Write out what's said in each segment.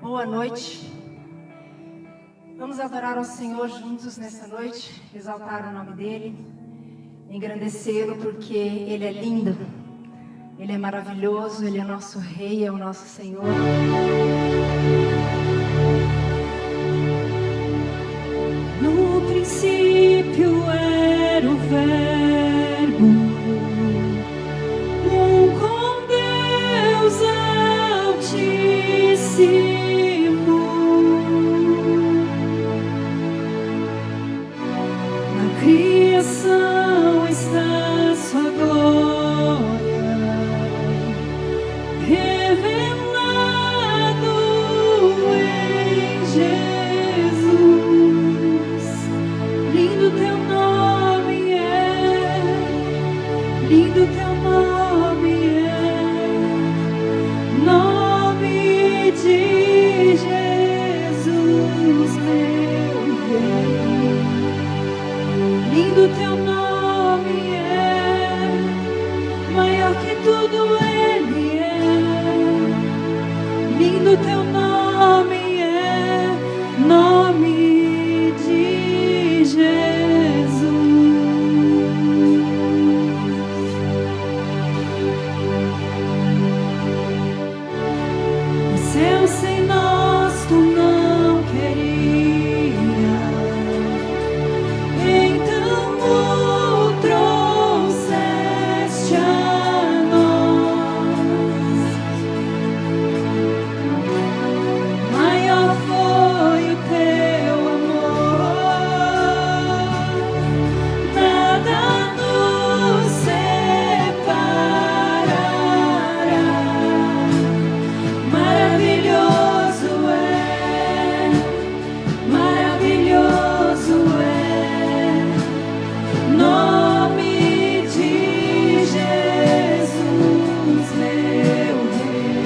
Boa noite. Vamos adorar ao Senhor juntos nessa noite, exaltar o nome dEle, engrandecê-lo porque Ele é lindo, Ele é maravilhoso, Ele é nosso Rei, é o nosso Senhor. No princípio era o Verbo, com Deus Altíssimo. Na criação está sua glória, revelado em Jesus. Lindo teu nome é, lindo teu nome é, nome de Jesus, meu Rei. Lindo teu nome é, maior que tudo Ele é. Lindo teu nome é, nome de Jesus. O céu sem nós tu não queria, então o trouxeste a nós. Maior foi o teu amor, nada nos separará. Maravilhoso é, maravilhoso é, nome de Jesus, meu Rei.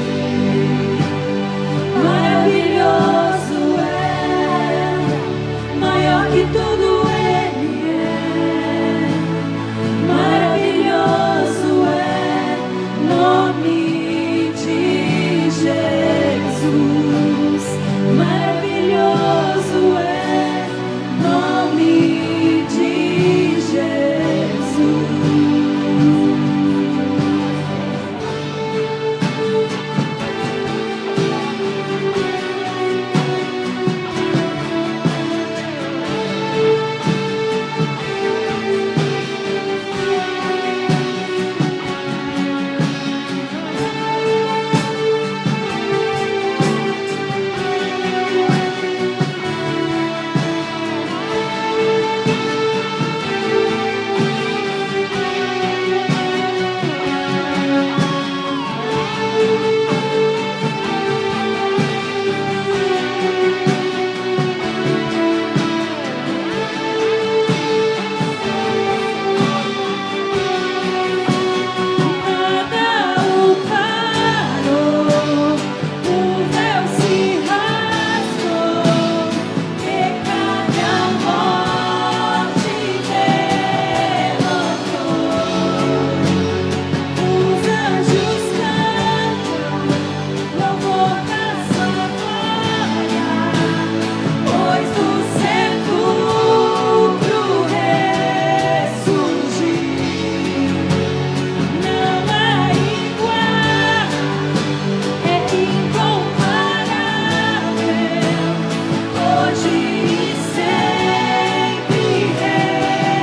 Maravilhoso é, maior que tudo Ele é. Maravilhoso é, nome de Jesus. Maravilhoso é, nome de Jesus. Nada o parou, o véu se rasgou, pecado e a morte derrotou. Os anjos cantam louvor da sua glória, pois do sepulcro ressurgiu. Não há igual, é incomparável, hoje e sempre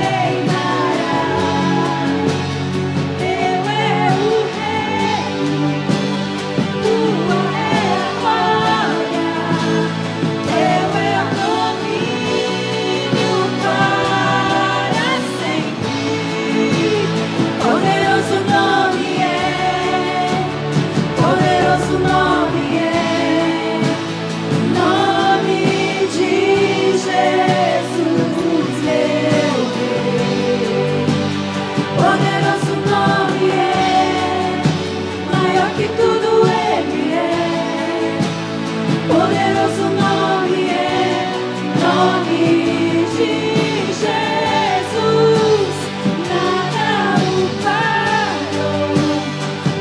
reinará. Teu é o reino, tua é a glória, teu é o domínio para sempre. Poderoso nome é, poderoso nome é, nome de Jesus, meu Rei. Poderoso nome é, maior que tudo Ele é. Poderoso nome é, nome de Jesus. Nada o parou,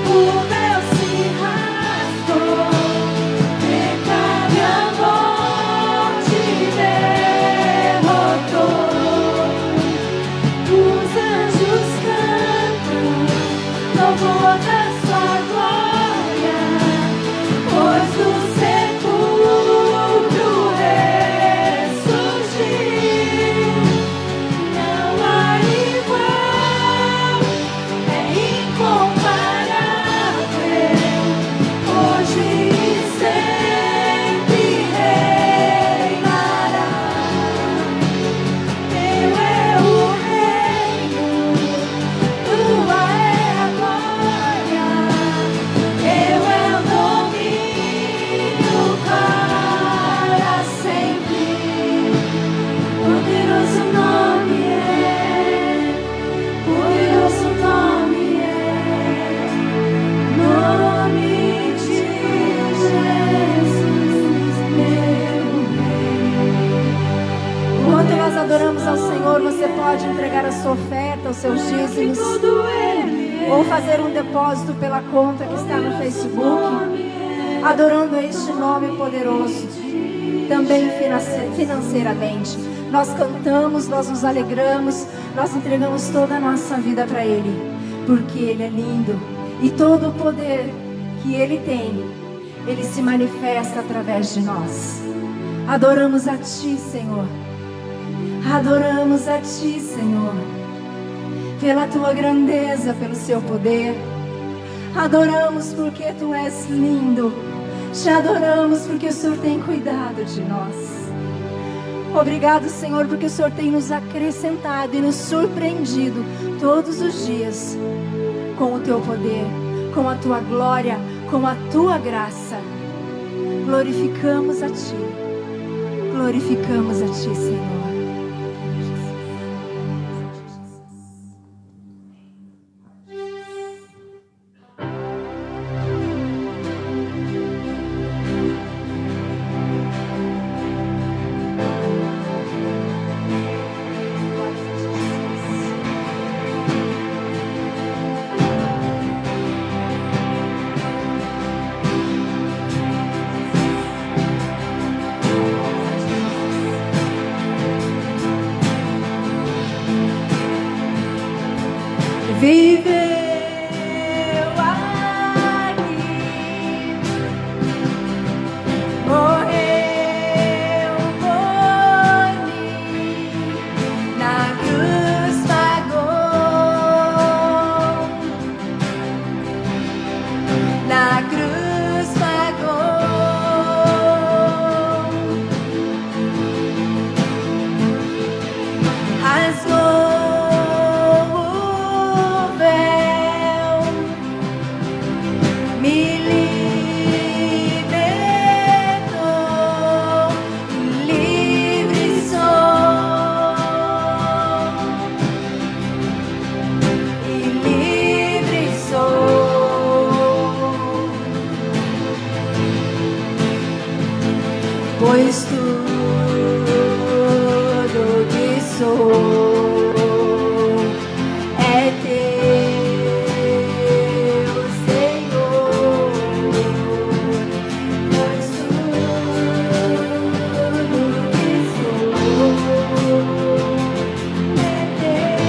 o véu se rasgou, pecado você pode entregar a sua oferta, os seus dízimos, ou fazer um depósito pela conta que está no Facebook, adorando este nome poderoso, também financeiramente. Nós cantamos, nós nos alegramos, nós entregamos toda a nossa vida para Ele, porque Ele é lindo e todo o poder que Ele tem, Ele se manifesta através de nós. Adoramos a Ti, Senhor. Adoramos a Ti, Senhor, pela Tua grandeza, pelo Seu poder. Adoramos porque Tu és lindo. Te adoramos porque o Senhor tem cuidado de nós. Obrigado, Senhor, porque o Senhor tem nos acrescentado e nos surpreendido todos os dias com o Teu poder, com a Tua glória, com a Tua graça. Glorificamos a Ti. Glorificamos a Ti, Senhor. Pois tudo que sou é Teu, Senhor. Pois tudo que sou é Teu.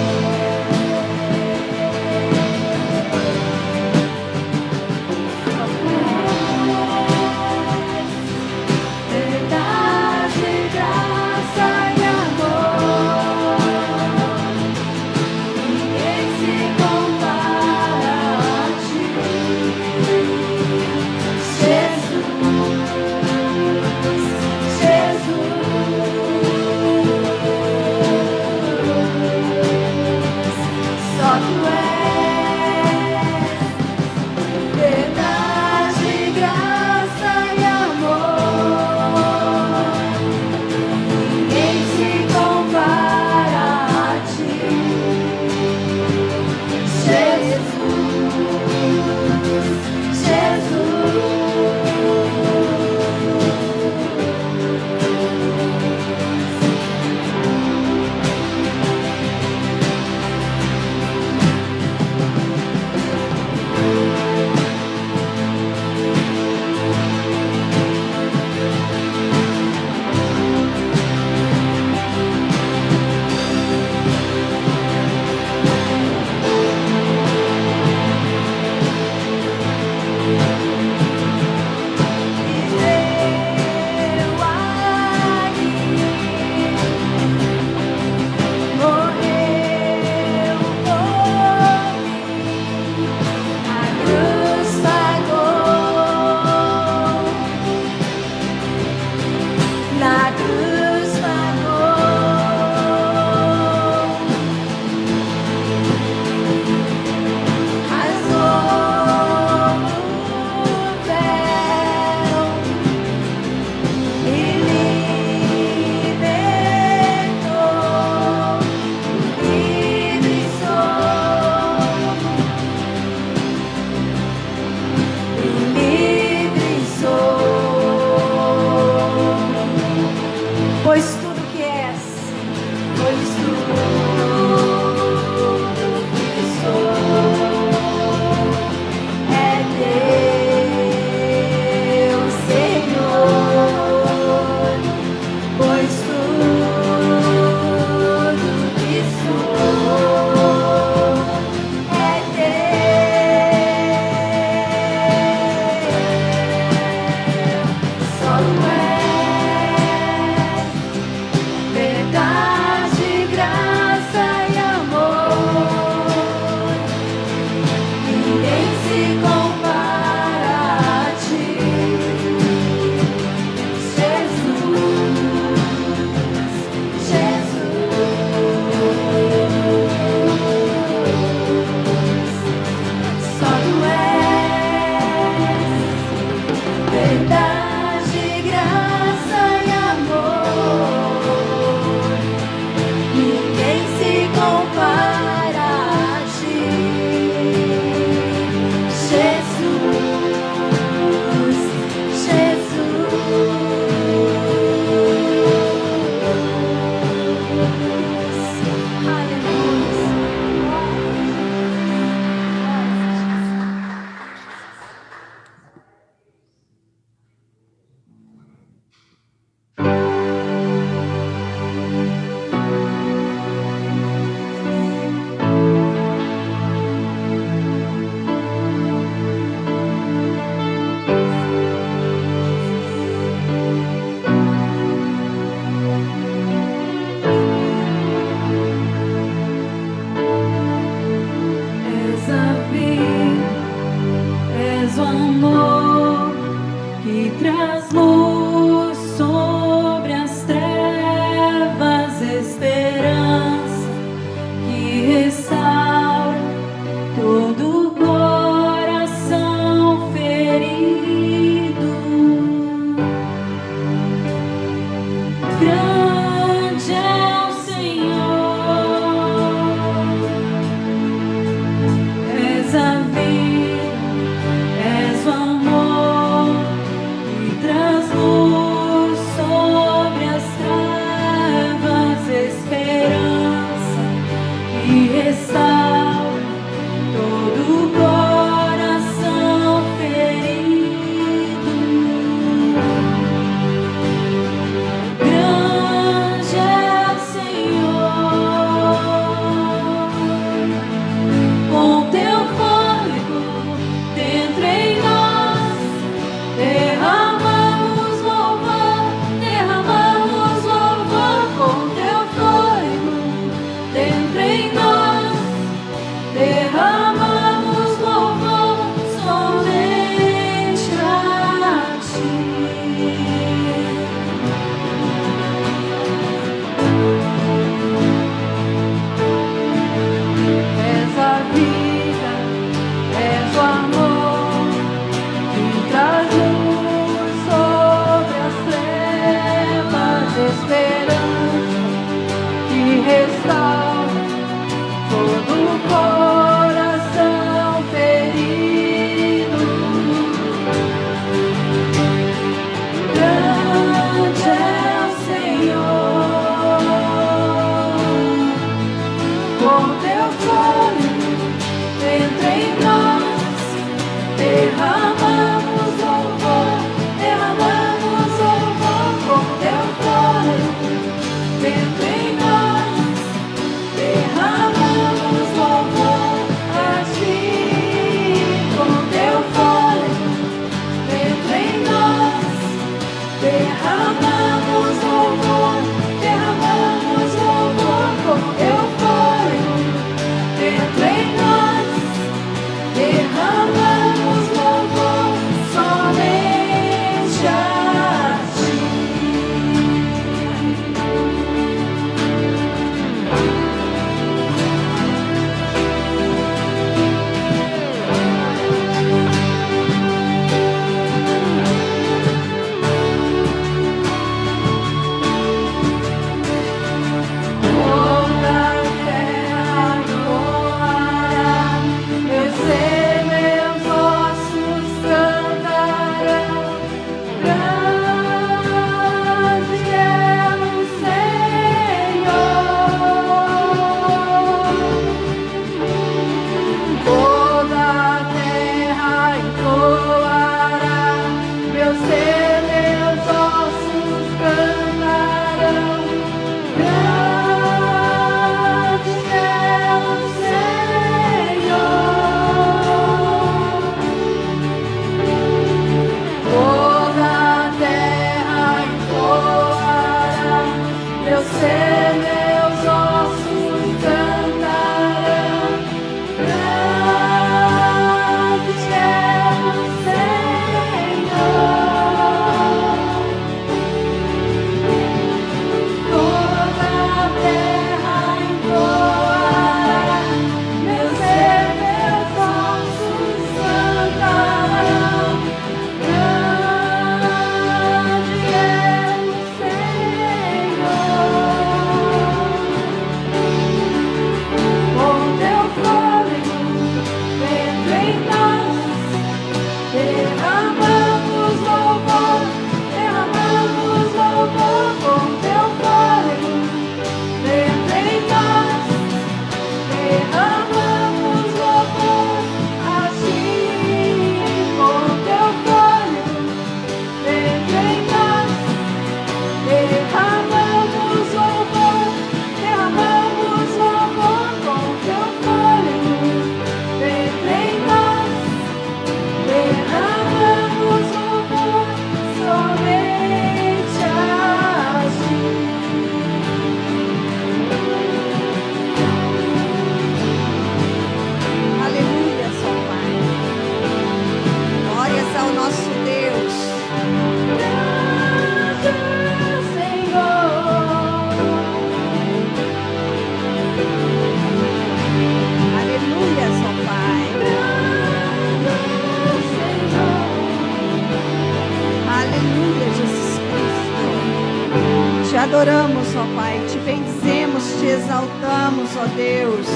adoramos, ó Pai, te bendizemos, te exaltamos, ó Deus.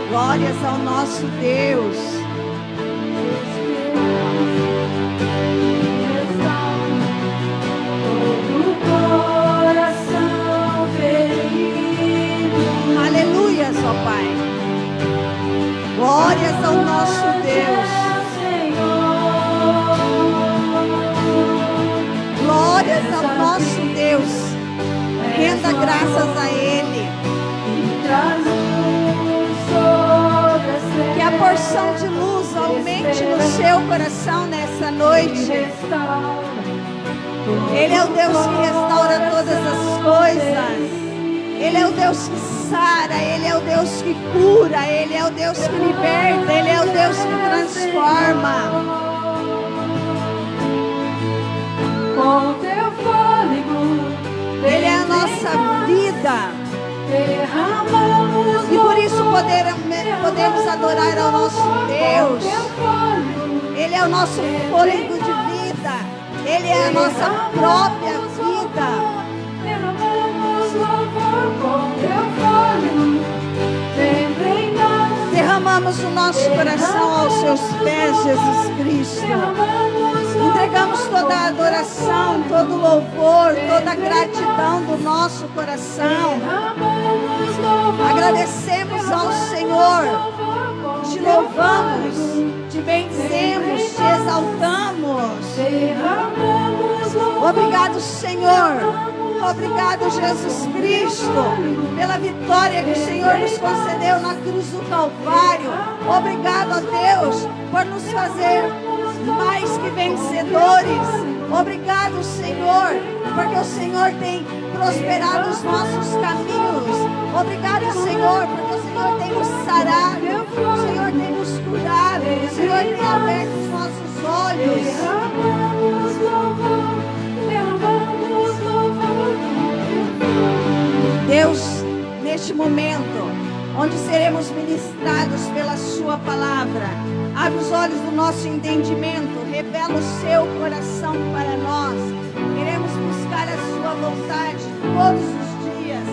Glórias ao nosso Deus. Aleluias, ó Pai. Glórias ao nosso Deus. Glórias ao nosso Deus. Renda graças a Ele. Que a porção de luz aumente no seu coração nessa noite. Ele é o Deus que restaura todas as coisas. Ele é o Deus que sara. Ele é o Deus que cura. Ele é o Deus que liberta. Ele é o Deus que transforma. Com teu fôlego, Ele é a nossa vida. derramamos E por isso podemos adorar ao nosso Deus. Ele é o nosso fôlego de vida. Ele é a nossa própria vida. derramamos louvor com teu fôlego, dentro em nós, Derramamos o nosso coração aos seus pés, Jesus Cristo. Entregamos toda a adoração, todo o louvor, toda a gratidão do nosso coração. Agradecemos ao Senhor. Te louvamos, te bendizemos, te exaltamos. Obrigado, Senhor. Obrigado, Jesus Cristo, pela vitória que o Senhor nos concedeu na cruz do Calvário. Obrigado a Deus por nos fazer mais que vencedores. Obrigado, Senhor, porque o Senhor tem prosperado os nossos caminhos. Obrigado, Senhor, porque o Senhor tem nos sarado, o Senhor tem nos curado, o Senhor tem aberto os nossos olhos. Deus, neste momento, onde seremos ministrados pela sua palavra, abre os olhos do nosso entendimento, revela o seu coração para nós. Queremos buscar a sua vontade todos os dias,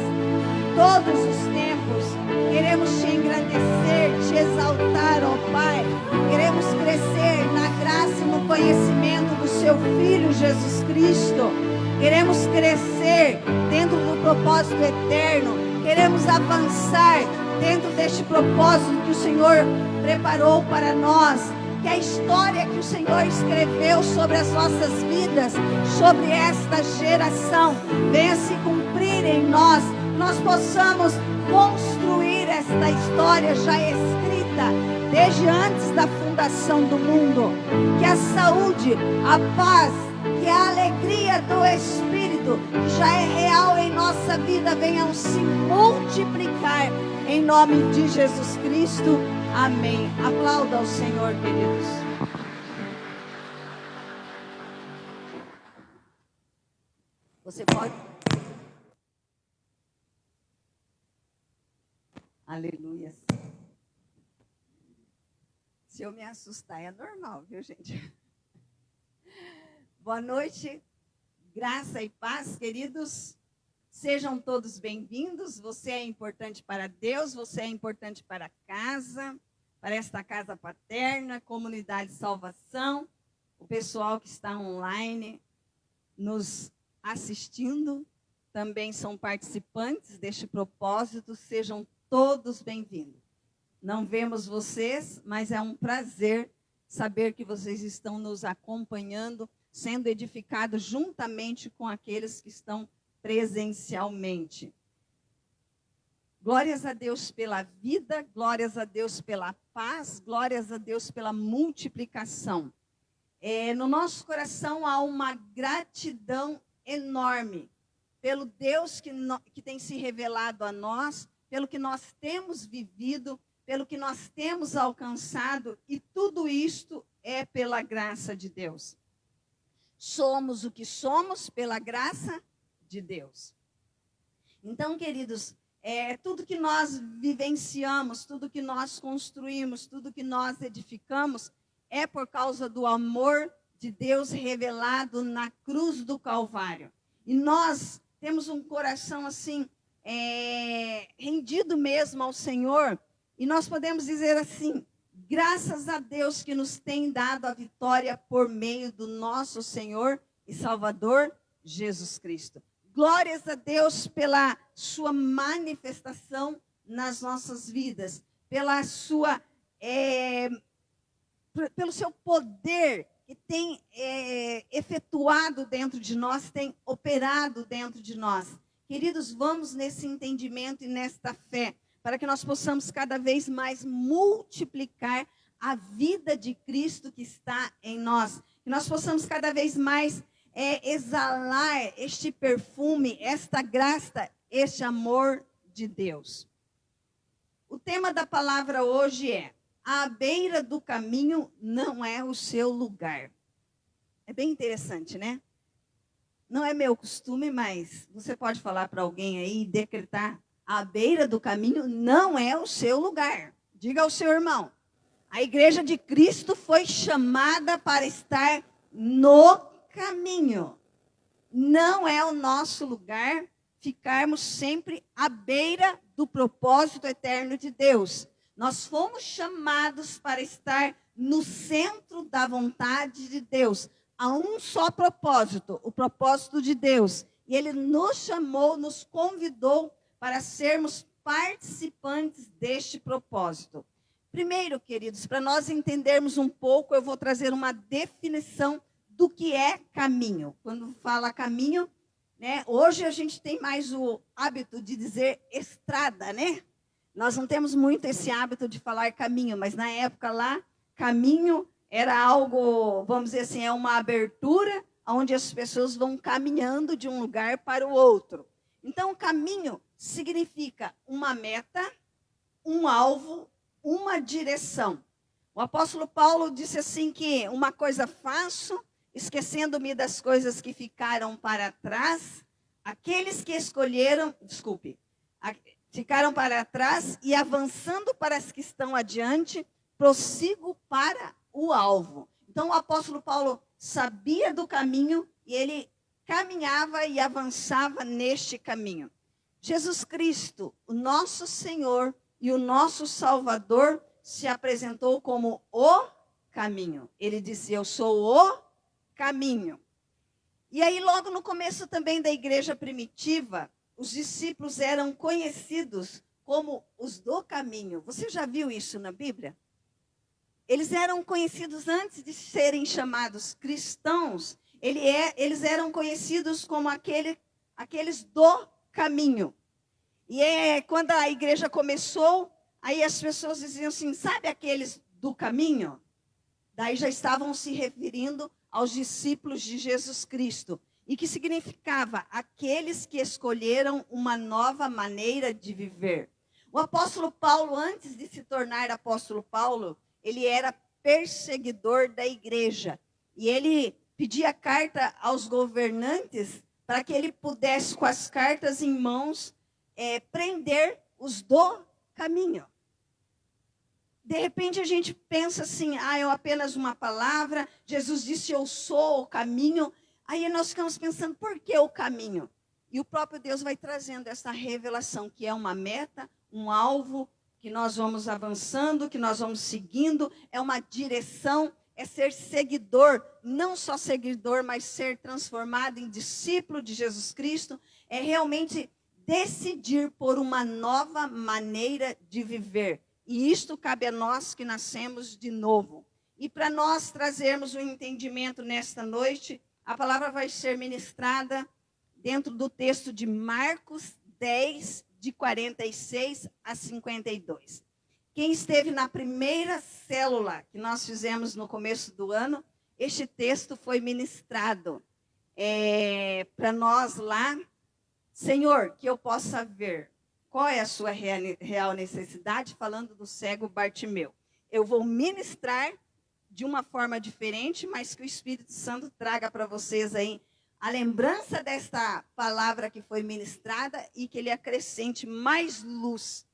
todos os tempos. Queremos te engrandecer, te exaltar, ó Pai. Queremos crescer na graça e no conhecimento do seu Filho Jesus Cristo. Queremos crescer dentro do propósito eterno. Queremos avançar dentro deste propósito que o Senhor preparou para nós. Que a história que o Senhor escreveu sobre as nossas vidas, sobre esta geração, venha se cumprir em nós. Nós possamos construir esta história já escrita desde antes da fundação do mundo. Que a saúde, a paz, que a alegria do Espírito, que já é real em nossa vida, venham se multiplicar em nome de Jesus Cristo. Amém. Aplauda ao Senhor, queridos. Você pode. Aleluia. Se eu me assustar, é normal, viu, gente? Boa noite, graça e paz, queridos. Sejam todos bem-vindos. Você é importante para Deus, você é importante para a casa, para esta casa paterna, comunidade salvação, o pessoal que está online nos assistindo, também são participantes deste propósito. Sejam todos bem-vindos. Não vemos vocês, mas é um prazer saber que vocês estão nos acompanhando, sendo edificados juntamente com aqueles que estão presencialmente. Glórias a Deus pela vida, glórias a Deus pela paz, glórias a Deus pela multiplicação. No nosso coração há uma gratidão enorme pelo Deus que tem se revelado a nós, pelo que nós temos vivido, pelo que nós temos alcançado, e tudo isto é pela graça de Deus. Somos o que somos pela graça de Deus. Então, queridos, tudo que nós vivenciamos, tudo que nós construímos, tudo que nós edificamos, é por causa do amor de Deus revelado na cruz do Calvário. E nós temos um coração assim, rendido mesmo ao Senhor, e nós podemos dizer assim: graças a Deus que nos tem dado a vitória por meio do nosso Senhor e Salvador Jesus Cristo. Glórias a Deus pela sua manifestação nas nossas vidas, pela sua, pelo seu poder que tem efetuado dentro de nós, tem operado dentro de nós. Queridos, vamos nesse entendimento e nesta fé, para que nós possamos cada vez mais multiplicar a vida de Cristo que está em nós. Que nós possamos cada vez mais exalar este perfume, esta graça, este amor de Deus. O tema da palavra hoje é: à beira do caminho não é o seu lugar. É bem interessante, né? Não é meu costume, mas você pode falar para alguém aí e decretar: à beira do caminho não é o seu lugar. Diga ao seu irmão: a igreja de Cristo foi chamada para estar no caminho. Não é o nosso lugar ficarmos sempre à beira do propósito eterno de Deus. Nós fomos chamados para estar no centro da vontade de Deus. Há um só propósito, o propósito de Deus. E Ele nos chamou, nos convidou para sermos participantes deste propósito. Primeiro, queridos, para nós entendermos um pouco, eu vou trazer uma definição do que é caminho. Quando fala caminho, né, hoje a gente tem mais o hábito de dizer estrada, né? Nós não temos muito esse hábito de falar caminho, mas na época lá, caminho era algo, vamos dizer assim, é uma abertura onde as pessoas vão caminhando de um lugar para o outro. Então, caminho significa uma meta, um alvo, uma direção. O apóstolo Paulo disse assim que uma coisa faço, esquecendo-me das coisas que ficaram para trás, aqueles que ficaram para trás e avançando para as que estão adiante, prossigo para o alvo. Então o apóstolo Paulo sabia do caminho e ele caminhava e avançava neste caminho. Jesus Cristo, o nosso Senhor e o nosso Salvador, se apresentou como o caminho. Ele disse: eu sou o caminho. E aí, logo no começo também da igreja primitiva, os discípulos eram conhecidos como os do caminho. Você já viu isso na Bíblia? Eles eram conhecidos antes de serem chamados cristãos. Eles eram conhecidos como aqueles do caminho. E quando a igreja começou, aí as pessoas diziam assim: sabe aqueles do caminho? Daí já estavam se referindo aos discípulos de Jesus Cristo. E que significava aqueles que escolheram uma nova maneira de viver. O apóstolo Paulo, antes de se tornar apóstolo Paulo, ele era perseguidor da igreja. E ele pedia carta aos governantes para que ele pudesse, com as cartas em mãos, prender os do caminho. De repente a gente pensa assim: é apenas uma palavra, Jesus disse eu sou o caminho. Aí nós ficamos pensando, por que o caminho? E o próprio Deus vai trazendo essa revelação, que é uma meta, um alvo, que nós vamos avançando, que nós vamos seguindo, é uma direção, é ser seguidor, não só seguidor, mas ser transformado em discípulo de Jesus Cristo, é realmente decidir por uma nova maneira de viver. E isto cabe a nós que nascemos de novo. E para nós trazermos o entendimento nesta noite, a palavra vai ser ministrada dentro do texto de Marcos 10, de 46 a 52. Quem esteve na primeira célula que nós fizemos no começo do ano, este texto foi ministrado para nós lá. Senhor, que eu possa ver qual é a sua real necessidade, falando do cego Bartimeu. Eu vou ministrar de uma forma diferente, mas que o Espírito Santo traga para vocês aí a lembrança desta palavra que foi ministrada e que ele acrescente mais luz,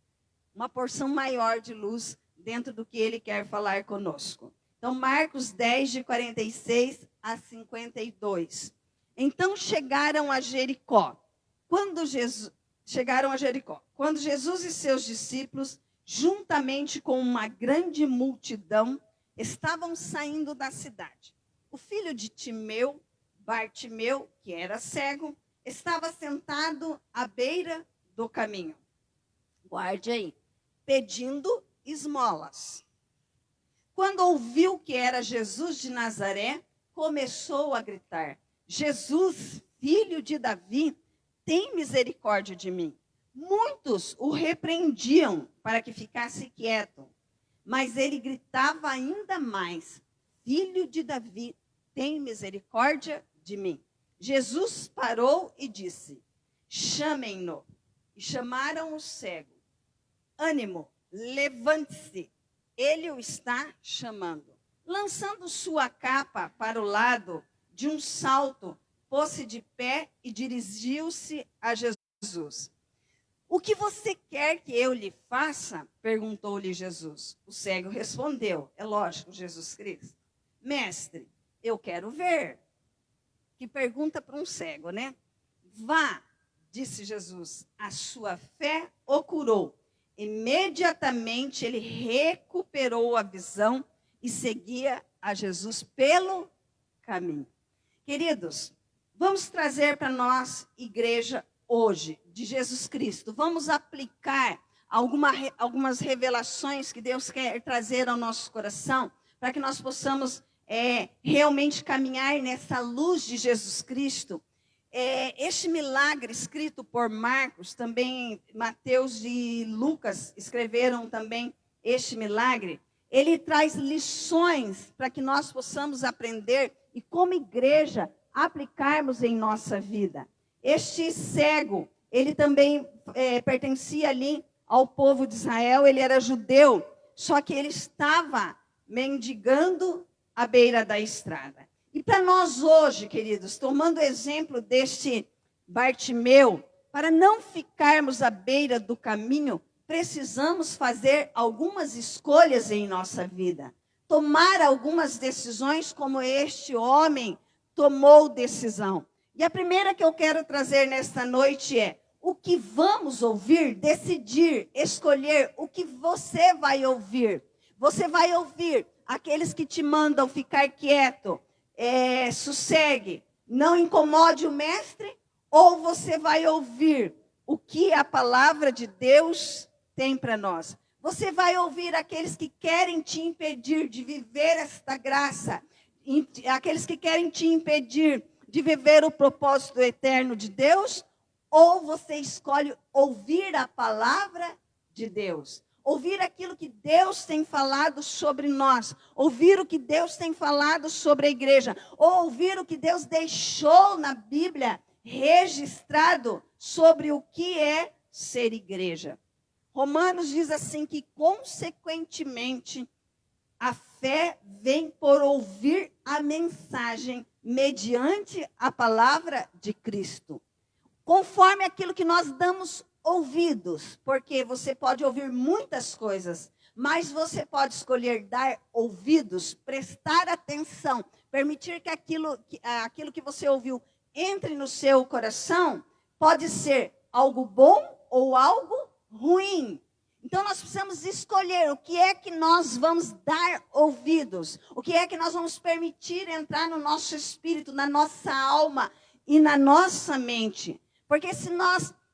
uma porção maior de luz dentro do que ele quer falar conosco. Então, Marcos 10, de 46 a 52. Então chegaram a Jericó. chegaram a Jericó. Quando Jesus e seus discípulos, juntamente com uma grande multidão, estavam saindo da cidade. O filho de Timeu, Bartimeu, que era cego, estava sentado à beira do caminho. Guarde aí, pedindo esmolas. Quando ouviu que era Jesus de Nazaré, começou a gritar: Jesus, filho de Davi, tem misericórdia de mim. Muitos o repreendiam para que ficasse quieto, mas ele gritava ainda mais: Filho de Davi, tem misericórdia de mim. Jesus parou e disse: chamem-no. E chamaram o cego. Ânimo, levante-se, ele o está chamando. Lançando sua capa para o lado, de um salto, pôs-se de pé e dirigiu-se a Jesus. O que você quer que eu lhe faça? Perguntou-lhe Jesus. O cego respondeu, é lógico, Jesus Cristo: Mestre, eu quero ver. Que pergunta para um cego, né? Vá, disse Jesus, a sua fé o curou. Imediatamente ele recuperou a visão e seguia a Jesus pelo caminho. Queridos, vamos trazer para nós, igreja, hoje, de Jesus Cristo. Vamos aplicar algumas revelações que Deus quer trazer ao nosso coração, para que nós possamos realmente caminhar nessa luz de Jesus Cristo. Este milagre escrito por Marcos, também Mateus e Lucas escreveram também este milagre. Ele traz lições para que nós possamos aprender e, como igreja, aplicarmos em nossa vida. Este cego, ele também pertencia ali ao povo de Israel, ele era judeu, só que ele estava mendigando à beira da estrada. E para nós hoje, queridos, tomando o exemplo deste Bartimeu, para não ficarmos à beira do caminho, precisamos fazer algumas escolhas em nossa vida. Tomar algumas decisões como este homem tomou decisão. E a primeira que eu quero trazer nesta noite é: o que vamos ouvir, decidir, escolher o que você vai ouvir. Você vai ouvir aqueles que te mandam ficar quieto, sossegue, não incomode o mestre, ou você vai ouvir o que a palavra de Deus tem para nós. Você vai ouvir aqueles que querem te impedir de viver esta graça, aqueles que querem te impedir de viver o propósito eterno de Deus, ou você escolhe ouvir a palavra de Deus. Ouvir aquilo que Deus tem falado sobre nós. Ouvir o que Deus tem falado sobre a igreja. Ou ouvir o que Deus deixou na Bíblia registrado sobre o que é ser igreja. Romanos diz assim que, consequentemente, a fé vem por ouvir a mensagem mediante a palavra de Cristo. Conforme aquilo que nós damos ouvidos, porque você pode ouvir muitas coisas, mas você pode escolher dar ouvidos, prestar atenção, permitir que aquilo que você ouviu entre no seu coração, pode ser algo bom ou algo ruim. Então nós precisamos escolher o que é que nós vamos dar ouvidos, o que é que nós vamos permitir entrar no nosso espírito, na nossa alma e na nossa mente. Porque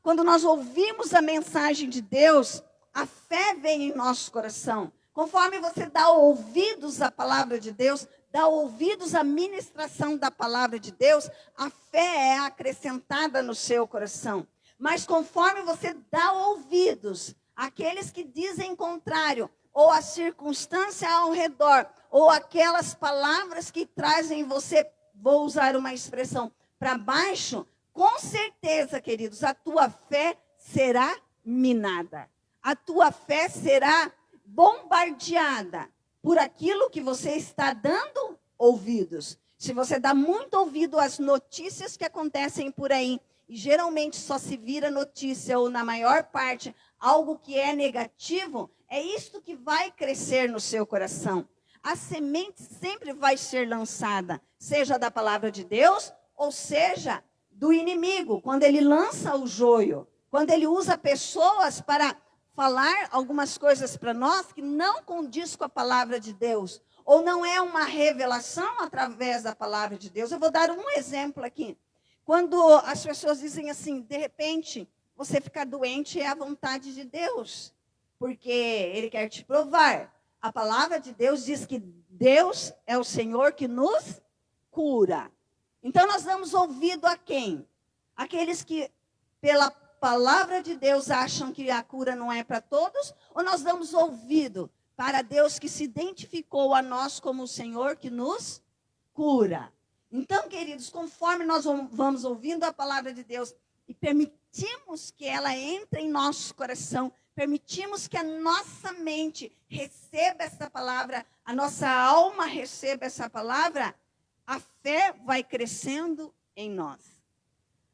quando nós ouvimos a mensagem de Deus, a fé vem em nosso coração. Conforme você dá ouvidos à palavra de Deus, dá ouvidos à ministração da palavra de Deus, a fé é acrescentada no seu coração. Mas conforme você dá ouvidos àqueles que dizem contrário, ou a circunstância ao redor, ou aquelas palavras que trazem você, vou usar uma expressão, para baixo, com certeza, queridos, a tua fé será minada. A tua fé será bombardeada por aquilo que você está dando ouvidos. Se você dá muito ouvido às notícias que acontecem por aí, e geralmente só se vira notícia, ou na maior parte, algo que é negativo, é isto que vai crescer no seu coração. A semente sempre vai ser lançada, seja da palavra de Deus, ou seja do inimigo, quando ele lança o joio, quando ele usa pessoas para falar algumas coisas para nós que não condiz com a palavra de Deus, ou não é uma revelação através da palavra de Deus. Eu vou dar um exemplo aqui. Quando as pessoas dizem assim, de repente, você ficar doente é a vontade de Deus, porque Ele quer te provar. A palavra de Deus diz que Deus é o Senhor que nos cura. Então nós damos ouvido a quem? Aqueles que, pela palavra de Deus, acham que a cura não é para todos? Ou nós damos ouvido para Deus que se identificou a nós como o Senhor que nos cura? Então, queridos, conforme nós vamos ouvindo a palavra de Deus e permitimos que ela entre em nosso coração, permitimos que a nossa mente receba essa palavra, a nossa alma receba essa palavra, a fé vai crescendo em nós.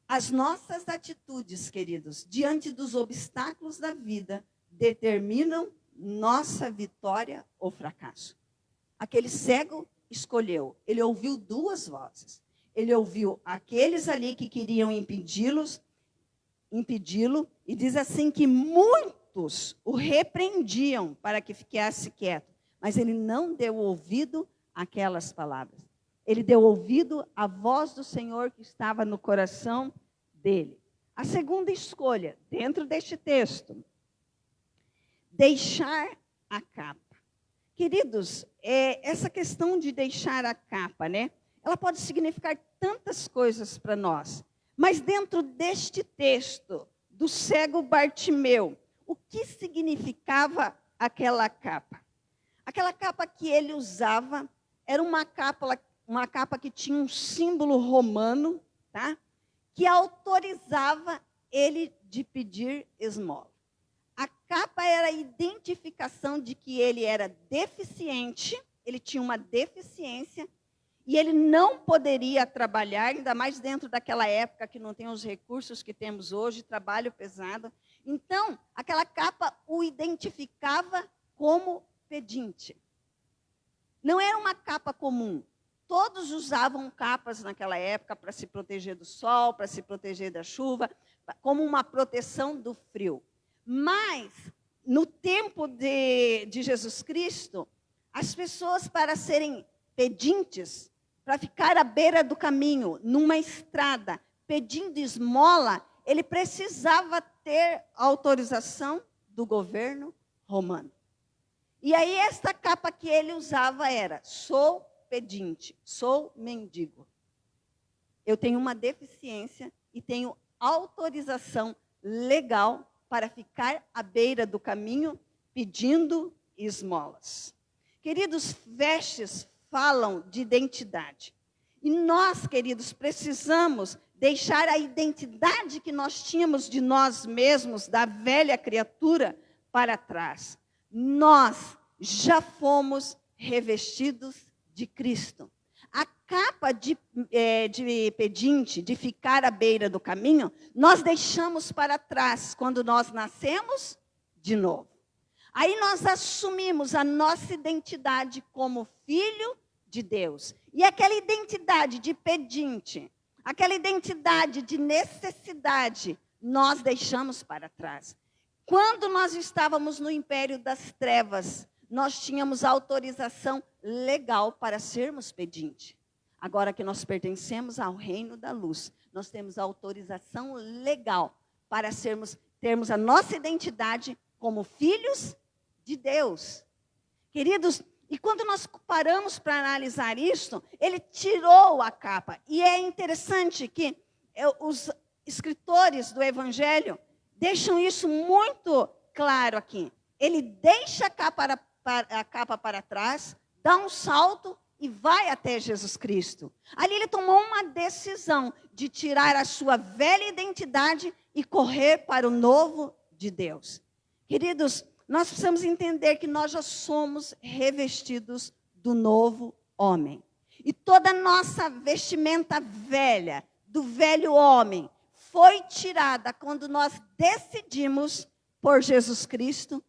As nossas atitudes, queridos, diante dos obstáculos da vida, determinam nossa vitória ou fracasso. Aquele cego escolheu, ele ouviu duas vozes. Ele ouviu aqueles ali que queriam impedi-lo, e diz assim que muitos o repreendiam para que ficasse quieto, mas ele não deu ouvido àquelas palavras. Ele deu ouvido à voz do Senhor que estava no coração dele. A segunda escolha, dentro deste texto, deixar a capa. Queridos, essa questão de deixar a capa, né? Ela pode significar tantas coisas para nós. Mas dentro deste texto, do cego Bartimeu, o que significava aquela capa? Aquela capa que ele usava era uma capa que tinha um símbolo romano, tá? Que autorizava ele de pedir esmola. A capa era a identificação de que ele era deficiente, ele tinha uma deficiência, e ele não poderia trabalhar, ainda mais dentro daquela época que não tem os recursos que temos hoje, trabalho pesado. Então, aquela capa o identificava como pedinte. Não era uma capa comum. Todos usavam capas naquela época para se proteger do sol, para se proteger da chuva, como uma proteção do frio. Mas, no tempo de Jesus Cristo, as pessoas, para serem pedintes, para ficar à beira do caminho, numa estrada, pedindo esmola, ele precisava ter autorização do governo romano. E aí, esta capa que ele usava era: sou pedinte, sou mendigo. Eu tenho uma deficiência e tenho autorização legal para ficar à beira do caminho pedindo esmolas. Queridos, vestes falam de identidade. E nós, queridos, precisamos deixar a identidade que nós tínhamos de nós mesmos, da velha criatura, para trás. Nós já fomos revestidos de Cristo. A capa de pedinte, de ficar à beira do caminho, nós deixamos para trás quando nós nascemos de novo. Aí nós assumimos a nossa identidade como filho de Deus. E aquela identidade de pedinte, aquela identidade de necessidade, nós deixamos para trás. Quando nós estávamos no império das trevas, nós tínhamos termos legal para sermos pedinte. Agora que nós pertencemos ao reino da luz, nós temos autorização legal para termos a nossa identidade como filhos de Deus. Queridos, e quando nós paramos para analisar isso, ele tirou a capa. E é interessante que os escritores do Evangelho deixam isso muito claro aqui. Ele deixa a capa para trás, dá um salto e vai até Jesus Cristo. Ali ele tomou uma decisão de tirar a sua velha identidade e correr para o novo de Deus. Queridos, nós precisamos entender que nós já somos revestidos do novo homem. E toda a nossa vestimenta velha, do velho homem, foi tirada quando nós decidimos por Jesus Cristo,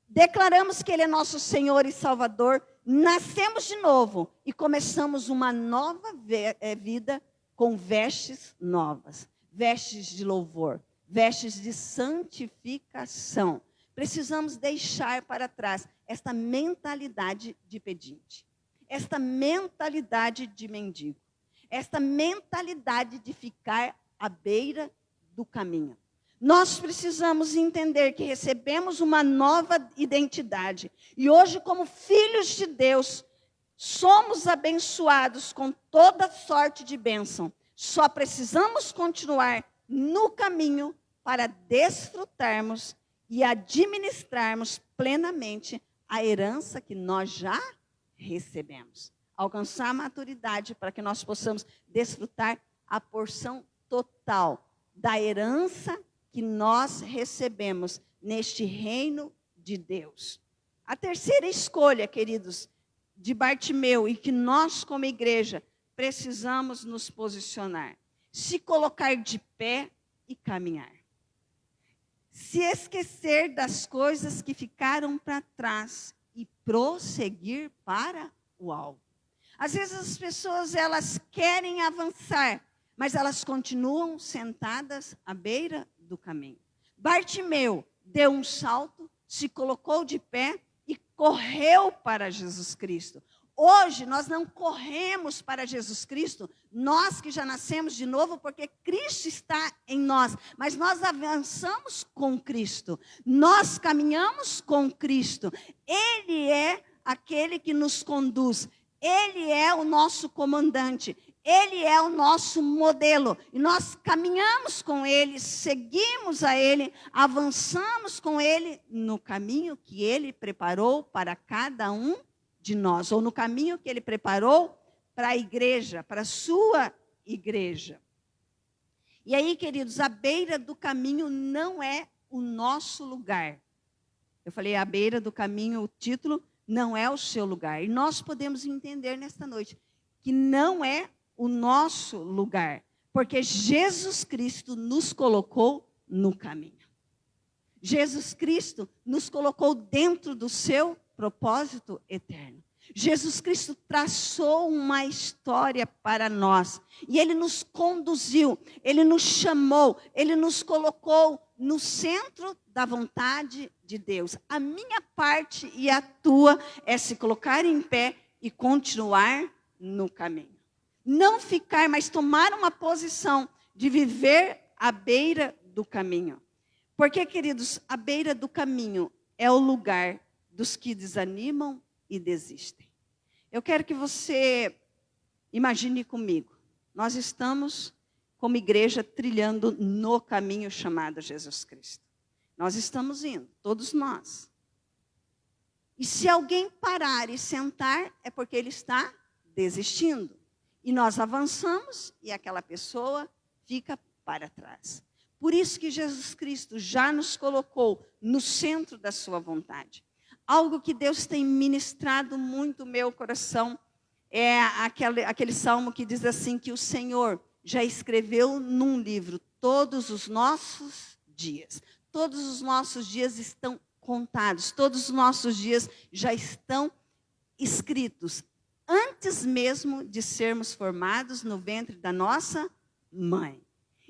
declaramos que Ele é nosso Senhor e Salvador, nascemos de novo e começamos uma nova vida com vestes novas, vestes de louvor, vestes de santificação. Precisamos deixar para trás esta mentalidade de pedinte, esta mentalidade de mendigo, esta mentalidade de ficar à beira do caminho. Nós precisamos entender que recebemos uma nova identidade. E hoje, como filhos de Deus, somos abençoados com toda sorte de bênção. Só precisamos continuar no caminho para desfrutarmos e administrarmos plenamente a herança que nós já recebemos. Alcançar a maturidade para que nós possamos desfrutar a porção total da herança que nós recebemos neste reino de Deus. A terceira escolha, queridos, de Bartimeu, e que nós como igreja precisamos nos posicionar: se colocar de pé e caminhar. Se esquecer das coisas que ficaram para trás e prosseguir para o alvo. Às vezes as pessoas, elas querem avançar, mas elas continuam sentadas à beira do caminho. Bartimeu deu um salto, se colocou de pé e correu para Jesus Cristo. Hoje nós não corremos para Jesus Cristo, nós que já nascemos de novo, porque Cristo está em nós. Mas nós avançamos com Cristo, nós caminhamos com Cristo. Ele é aquele que nos conduz, Ele é o nosso comandante. Ele é o nosso modelo, e nós caminhamos com Ele, seguimos a Ele, avançamos com Ele no caminho que Ele preparou para cada um de nós, ou no caminho que Ele preparou para a igreja, para a sua igreja. E aí, queridos, a beira do caminho não é o nosso lugar. Eu falei, a beira do caminho, o título, não é o seu lugar. E nós podemos entender nesta noite que não é o nosso lugar, porque Jesus Cristo nos colocou no caminho. Jesus Cristo nos colocou dentro do seu propósito eterno. Jesus Cristo traçou uma história para nós, e Ele nos conduziu, Ele nos chamou, Ele nos colocou no centro da vontade de Deus. A minha parte e a tua é se colocar em pé e continuar no caminho. Não ficar, mas tomar uma posição de viver à beira do caminho. Porque, queridos, a beira do caminho é o lugar dos que desanimam e desistem. Eu quero que você imagine comigo. Nós estamos, como igreja, trilhando no caminho chamado Jesus Cristo. Nós estamos indo, todos nós. E se alguém parar e sentar, é porque ele está desistindo. E nós avançamos e aquela pessoa fica para trás. Por isso que Jesus Cristo já nos colocou no centro da sua vontade. Algo que Deus tem ministrado muito no meu coração é aquele salmo que diz assim, que o Senhor já escreveu num livro todos os nossos dias. Todos os nossos dias estão contados, todos os nossos dias já estão escritos, antes mesmo de sermos formados no ventre da nossa mãe.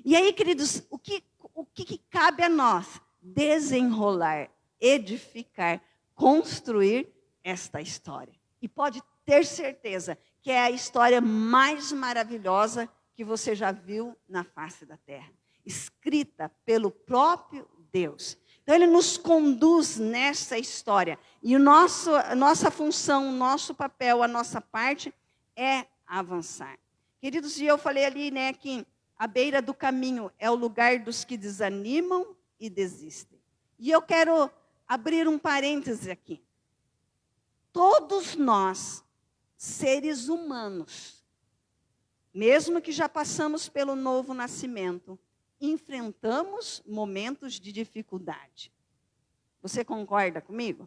E aí, queridos, o que cabe a nós? Desenrolar, edificar, construir esta história. E pode ter certeza que é a história mais maravilhosa que você já viu na face da terra. Escrita pelo próprio Deus. Então, Ele nos conduz nessa história. E a nossa função, o nosso papel, a nossa parte é avançar. Queridos, e eu falei ali, né, que a beira do caminho é o lugar dos que desanimam e desistem. E eu quero abrir um parêntese aqui. Todos nós, seres humanos, mesmo que já passamos pelo novo nascimento, enfrentamos momentos de dificuldade. Você concorda comigo?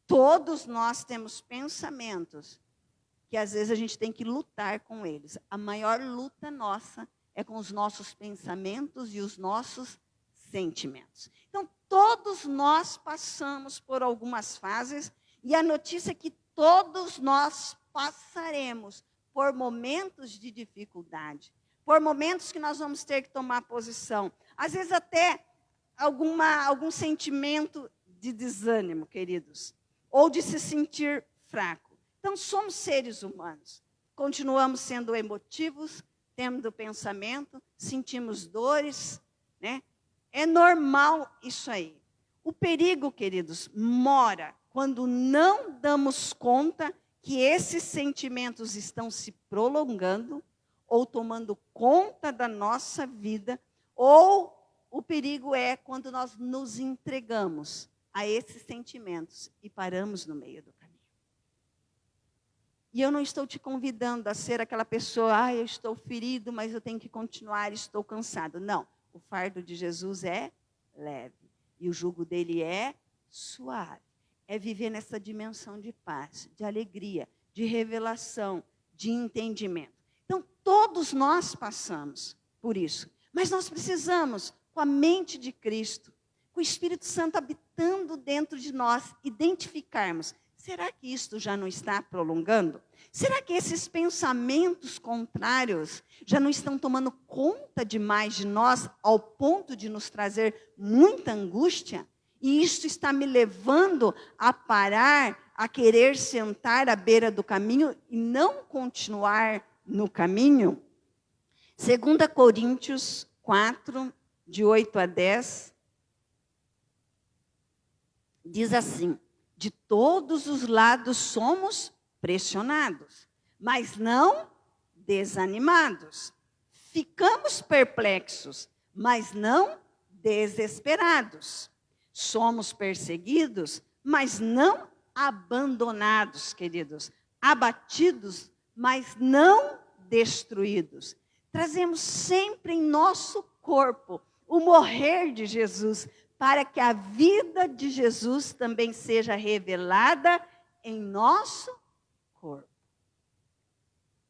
Todos nós temos pensamentos que às vezes a gente tem que lutar com eles. A maior luta nossa é com os nossos pensamentos e os nossos sentimentos. Então, todos nós passamos por algumas fases, e a notícia é que todos nós passaremos por momentos de dificuldade. por momentos que nós vamos ter que tomar posição. Às vezes até algum sentimento de desânimo, queridos, ou de se sentir fraco. Então, somos seres humanos. Continuamos sendo emotivos, tendo pensamento, sentimos dores, né? É normal isso aí. O perigo, queridos, mora quando não damos conta que esses sentimentos estão se prolongando ou tomando conta da nossa vida, ou o perigo é quando nós nos entregamos a esses sentimentos e paramos no meio do caminho. E eu não estou te convidando a ser aquela pessoa, eu estou ferido, mas eu tenho que continuar, estou cansado. Não, o fardo de Jesus é leve e o jugo dele é suave. É viver nessa dimensão de paz, de alegria, de revelação, de entendimento. Então, todos nós passamos por isso. Mas nós precisamos, com a mente de Cristo, com o Espírito Santo habitando dentro de nós, identificarmos, será que isto já não está prolongando? Será que esses pensamentos contrários já não estão tomando conta demais de nós, ao ponto de nos trazer muita angústia? E isto está me levando a parar, a querer sentar à beira do caminho e não continuar no caminho? 2 Coríntios 4, de 8 a 10, diz assim: de todos os lados somos pressionados, mas não desanimados. Ficamos perplexos, mas não desesperados. Somos perseguidos, mas não abandonados, queridos. Abatidos, mas não destruídos. Trazemos sempre em nosso corpo o morrer de Jesus, para que a vida de Jesus também seja revelada em nosso corpo.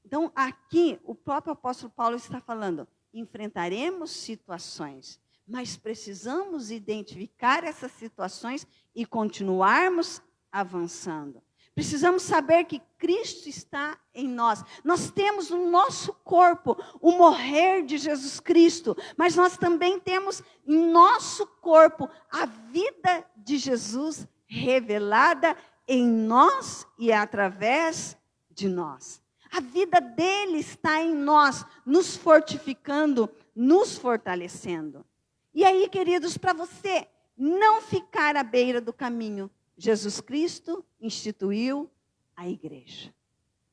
Então, aqui, o próprio apóstolo Paulo está falando, enfrentaremos situações, mas precisamos identificar essas situações e continuarmos avançando. Precisamos saber que Cristo está em nós. Nós temos no nosso corpo o morrer de Jesus Cristo, mas nós também temos em nosso corpo a vida de Jesus revelada em nós e através de nós. A vida dele está em nós, nos fortificando, nos fortalecendo. E aí, queridos, para você não ficar à beira do caminho, Jesus Cristo instituiu a igreja,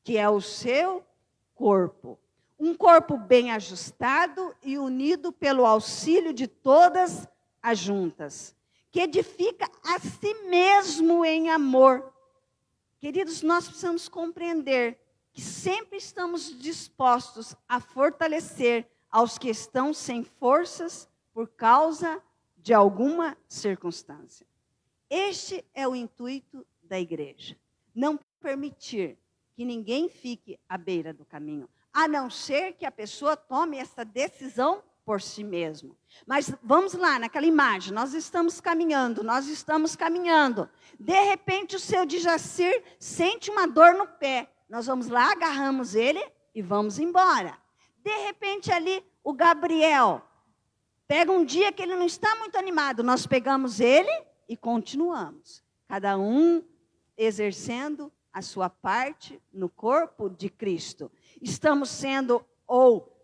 que é o seu corpo. Um corpo bem ajustado e unido pelo auxílio de todas as juntas, que edifica a si mesmo em amor. Queridos, nós precisamos compreender que sempre estamos dispostos a fortalecer aos que estão sem forças por causa de alguma circunstância. Este é o intuito da igreja. Não permitir que ninguém fique à beira do caminho, a não ser que a pessoa tome essa decisão por si mesmo. Mas vamos lá, naquela imagem, nós estamos caminhando. De repente o seu Djacir sente uma dor no pé. Nós vamos lá, agarramos ele e vamos embora. De repente ali o Gabriel pega um dia que ele não está muito animado. Nós pegamos ele e continuamos. Cada um exercendo a sua parte no corpo de Cristo. Estamos sendo, ou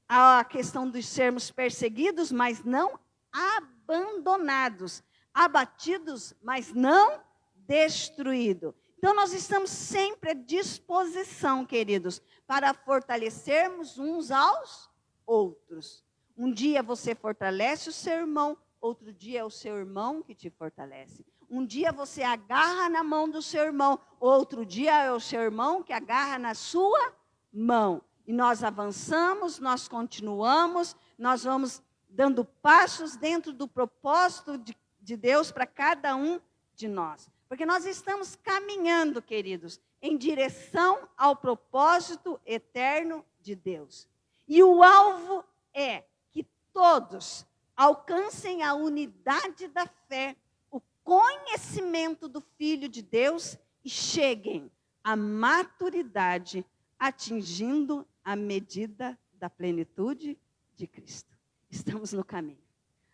a questão de sermos perseguidos, mas não abandonados. Abatidos, mas não destruídos. Então, nós estamos sempre à disposição, queridos, para fortalecermos uns aos outros. Um dia você fortalece o seu irmão, outro dia é o seu irmão que te fortalece. Um dia você agarra na mão do seu irmão, outro dia é o seu irmão que agarra na sua mão. E nós avançamos, nós continuamos, nós vamos dando passos dentro do propósito de Deus para cada um de nós. Porque nós estamos caminhando, queridos, em direção ao propósito eterno de Deus. E o alvo é que todos alcancem a unidade da fé, o conhecimento do Filho de Deus e cheguem à maturidade, atingindo a medida da plenitude de Cristo. Estamos no caminho,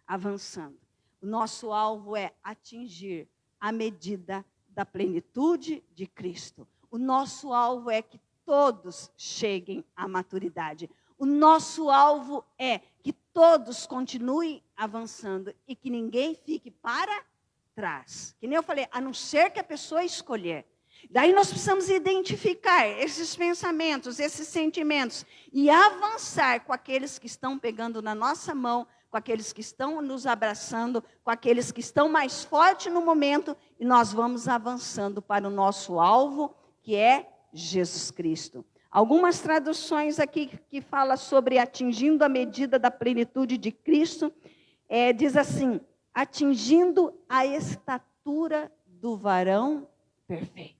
avançando. O nosso alvo é atingir a medida da plenitude de Cristo. O nosso alvo é que todos cheguem à maturidade. O nosso alvo é que todos continuem avançando e que ninguém fique para trás. Que nem eu falei, a não ser que a pessoa escolher. Daí nós precisamos identificar esses pensamentos, esses sentimentos e avançar com aqueles que estão pegando na nossa mão, com aqueles que estão nos abraçando, com aqueles que estão mais fortes no momento, e nós vamos avançando para o nosso alvo, que é Jesus Cristo. Algumas traduções aqui que falam sobre atingindo a medida da plenitude de Cristo, diz assim, atingindo a estatura do varão perfeito.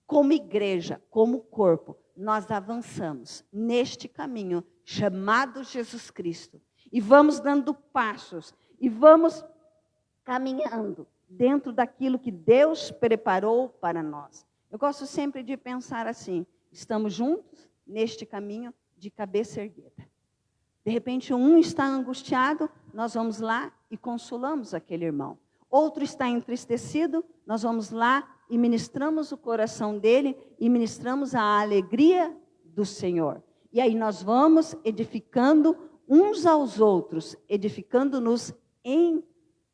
Como igreja, como corpo, nós avançamos neste caminho chamado Jesus Cristo. E vamos dando passos, e vamos caminhando dentro daquilo que Deus preparou para nós. Eu gosto sempre de pensar assim, estamos juntos neste caminho de cabeça erguida. De repente, um está angustiado, nós vamos lá e consolamos aquele irmão. Outro está entristecido, nós vamos lá e ministramos o coração dele e ministramos a alegria do Senhor. E aí nós vamos edificando uns aos outros, edificando-nos em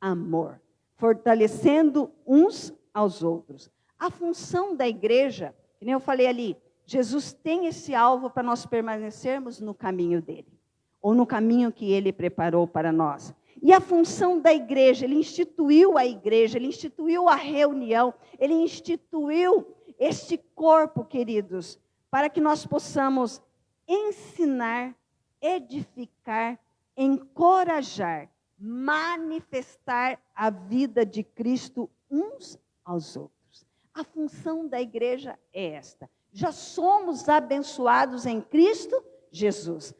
amor, fortalecendo uns aos outros. A função da igreja, que nem eu falei ali, Jesus tem esse alvo para nós permanecermos no caminho dele, ou no caminho que ele preparou para nós. E a função da igreja, ele instituiu a igreja, ele instituiu a reunião, ele instituiu este corpo, queridos, para que nós possamos ensinar, edificar, encorajar, manifestar a vida de Cristo uns aos outros. A função da igreja é esta. Já somos abençoados em Cristo Jesus.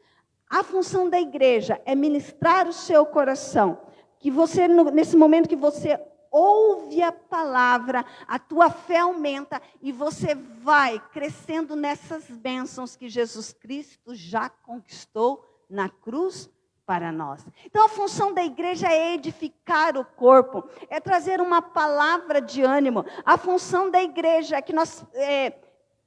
A função da igreja é ministrar o seu coração. Que você, nesse momento que você ouve a palavra, a tua fé aumenta e você vai crescendo nessas bênçãos que Jesus Cristo já conquistou na cruz para nós. Então a função da igreja é edificar o corpo, é trazer uma palavra de ânimo. A função da igreja é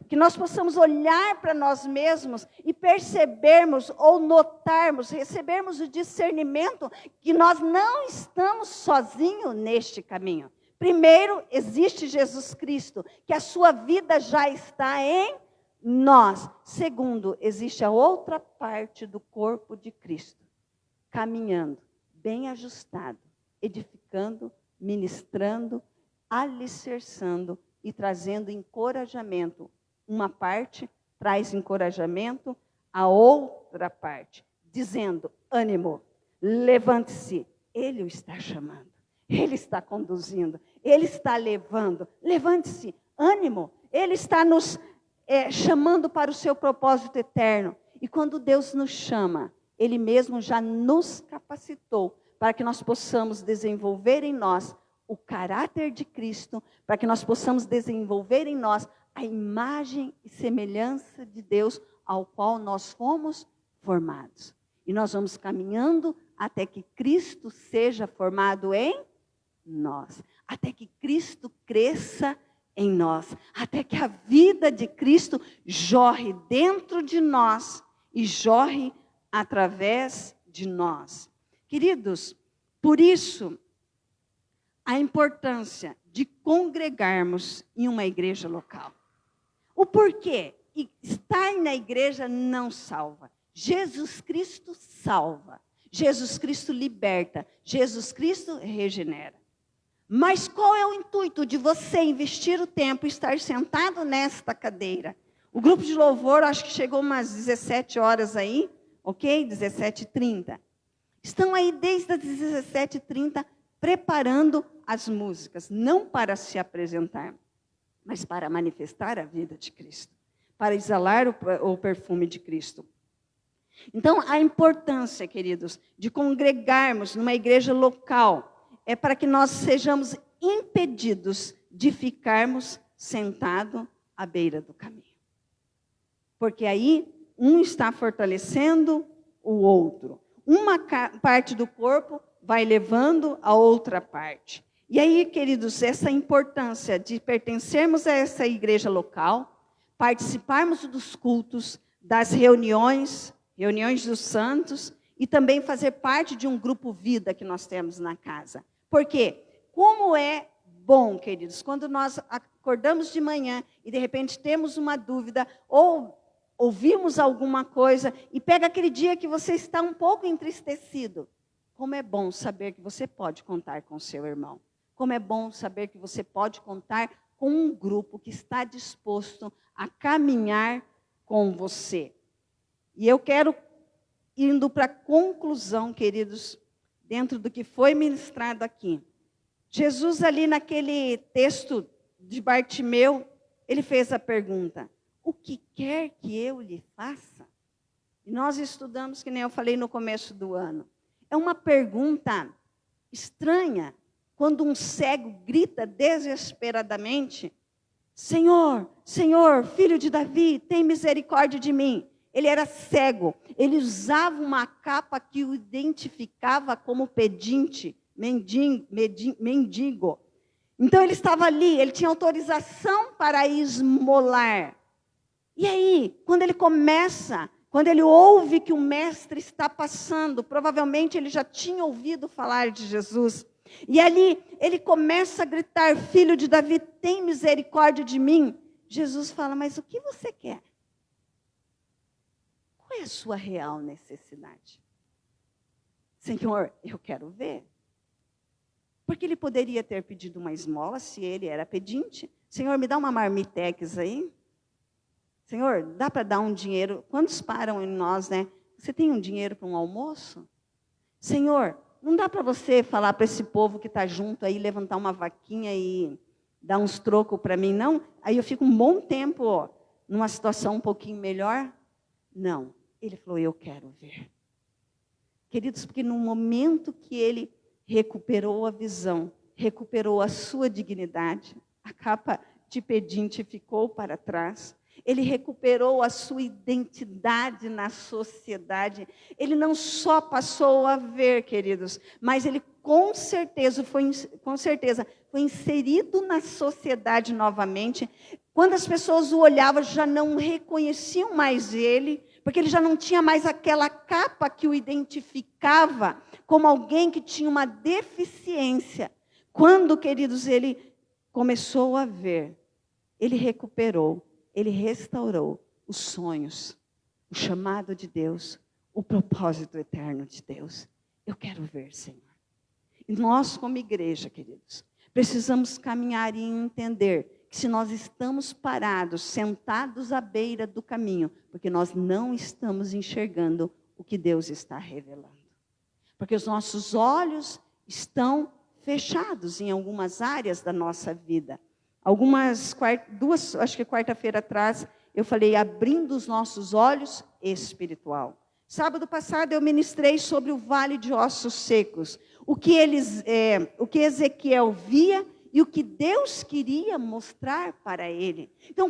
que nós possamos olhar para nós mesmos e percebermos ou notarmos, recebermos o discernimento que nós não estamos sozinhos neste caminho. Primeiro, existe Jesus Cristo, que a sua vida já está em nós. Segundo, existe a outra parte do corpo de Cristo, caminhando, bem ajustado, edificando, ministrando, alicerçando e trazendo encorajamento. Uma parte traz encorajamento, a outra parte, dizendo, ânimo, levante-se. Ele o está chamando, ele está conduzindo, ele está levando. Levante-se, ânimo. Ele está nos chamando para o seu propósito eterno. E quando Deus nos chama, ele mesmo já nos capacitou para que nós possamos desenvolver em nós o caráter de Cristo, para que nós possamos desenvolver em nós a imagem e semelhança de Deus ao qual nós fomos formados. E nós vamos caminhando até que Cristo seja formado em nós. Até que Cristo cresça em nós. Até que a vida de Cristo jorre dentro de nós e jorre através de nós. Queridos, por isso, a importância de congregarmos em uma igreja local. O porquê? Estar na igreja não salva. Jesus Cristo salva. Jesus Cristo liberta. Jesus Cristo regenera. Mas qual é o intuito de você investir o tempo e estar sentado nesta cadeira? O grupo de louvor, acho que chegou umas 17 horas aí, ok? 17h30. Estão aí desde as 17h30 preparando as músicas, não para se apresentar, mas para manifestar a vida de Cristo, para exalar o perfume de Cristo. Então, a importância, queridos, de congregarmos numa igreja local é para que nós sejamos impedidos de ficarmos sentados à beira do caminho. Porque aí Um está fortalecendo o outro. Uma parte do corpo vai levando a outra parte. E aí, queridos, essa importância de pertencermos a essa igreja local, participarmos dos cultos, das reuniões dos santos, e também fazer parte de um grupo vida que nós temos na casa. Por quê? Como é bom, queridos, quando nós acordamos de manhã e de repente temos uma dúvida, ou ouvimos alguma coisa, e pega aquele dia que você está um pouco entristecido. Como é bom saber que você pode contar com o seu irmão. Como é bom saber que você pode contar com um grupo que está disposto a caminhar com você. E eu quero, indo para a conclusão, queridos, dentro do que foi ministrado aqui. Jesus ali naquele texto de Bartimeu, ele fez a pergunta: o que quer que eu lhe faça? E nós estudamos, que nem eu falei no começo do ano. É uma pergunta estranha, quando um cego grita desesperadamente: Senhor, Senhor, filho de Davi, tem misericórdia de mim. Ele era cego, ele usava uma capa que o identificava como pedinte, mendigo. Então ele estava ali, ele tinha autorização para esmolar. E aí, quando ele ouve que o mestre está passando, provavelmente ele já tinha ouvido falar de Jesus. E ali ele começa a gritar: filho de Davi, tem misericórdia de mim. Jesus fala: mas o que você quer? Qual é a sua real necessidade? Senhor, eu quero ver. Porque ele poderia ter pedido uma esmola, se ele era pedinte. Senhor, me dá uma marmitex aí. Senhor, dá para dar um dinheiro? Quantos param em nós, né? Você tem um dinheiro para um almoço? Senhor, não dá para você falar para esse povo que está junto aí, levantar uma vaquinha e dar uns trocos para mim, não? Aí eu fico um bom tempo numa situação um pouquinho melhor. Não. Ele falou: eu quero ver. Queridos, porque no momento que ele recuperou a visão, recuperou a sua dignidade, a capa de pedinte ficou para trás, ele recuperou a sua identidade na sociedade. Ele não só passou a ver, queridos, mas ele com certeza foi inserido na sociedade novamente. Quando as pessoas o olhavam, já não reconheciam mais ele, porque ele já não tinha mais aquela capa que o identificava como alguém que tinha uma deficiência. Quando, queridos, ele começou a ver, ele recuperou, ele restaurou os sonhos, o chamado de Deus, o propósito eterno de Deus. Eu quero ver, Senhor. E nós, como igreja, queridos, precisamos caminhar e entender que se nós estamos parados, sentados à beira do caminho, porque nós não estamos enxergando o que Deus está revelando. Porque os nossos olhos estão fechados em algumas áreas da nossa vida. Acho que quarta-feira atrás, eu falei abrindo os nossos olhos espiritual. Sábado passado eu ministrei sobre o vale de ossos secos. O que Ezequiel via e o que Deus queria mostrar para ele. Então,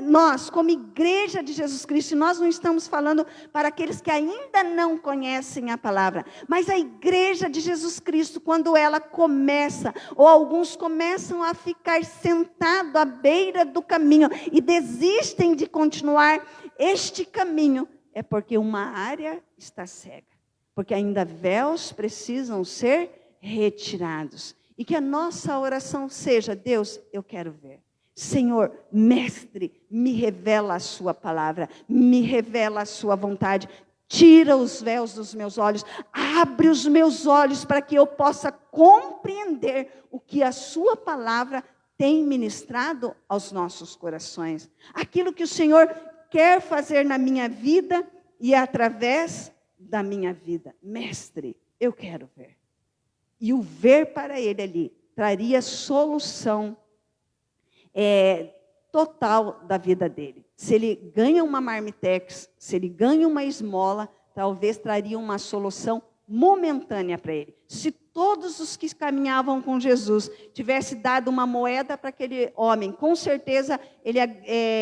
nós, como igreja de Jesus Cristo, nós não estamos falando para aqueles que ainda não conhecem a palavra, mas a igreja de Jesus Cristo, quando ela começa, ou alguns começam a ficar sentados à beira do caminho e desistem de continuar este caminho, é porque uma área está cega, porque ainda véus precisam ser retirados. E que a nossa oração seja: Deus, eu quero ver. Senhor, mestre, me revela a sua palavra, me revela a sua vontade. Tira os véus dos meus olhos, abre os meus olhos para que eu possa compreender o que a sua palavra tem ministrado aos nossos corações. Aquilo que o Senhor quer fazer na minha vida e através da minha vida. Mestre, eu quero ver. E o ver para ele ali traria solução total da vida dele. Se ele ganha uma marmitex, se ele ganha uma esmola, talvez traria uma solução momentânea para ele. Se todos os que caminhavam com Jesus tivessem dado uma moeda para aquele homem, com certeza ele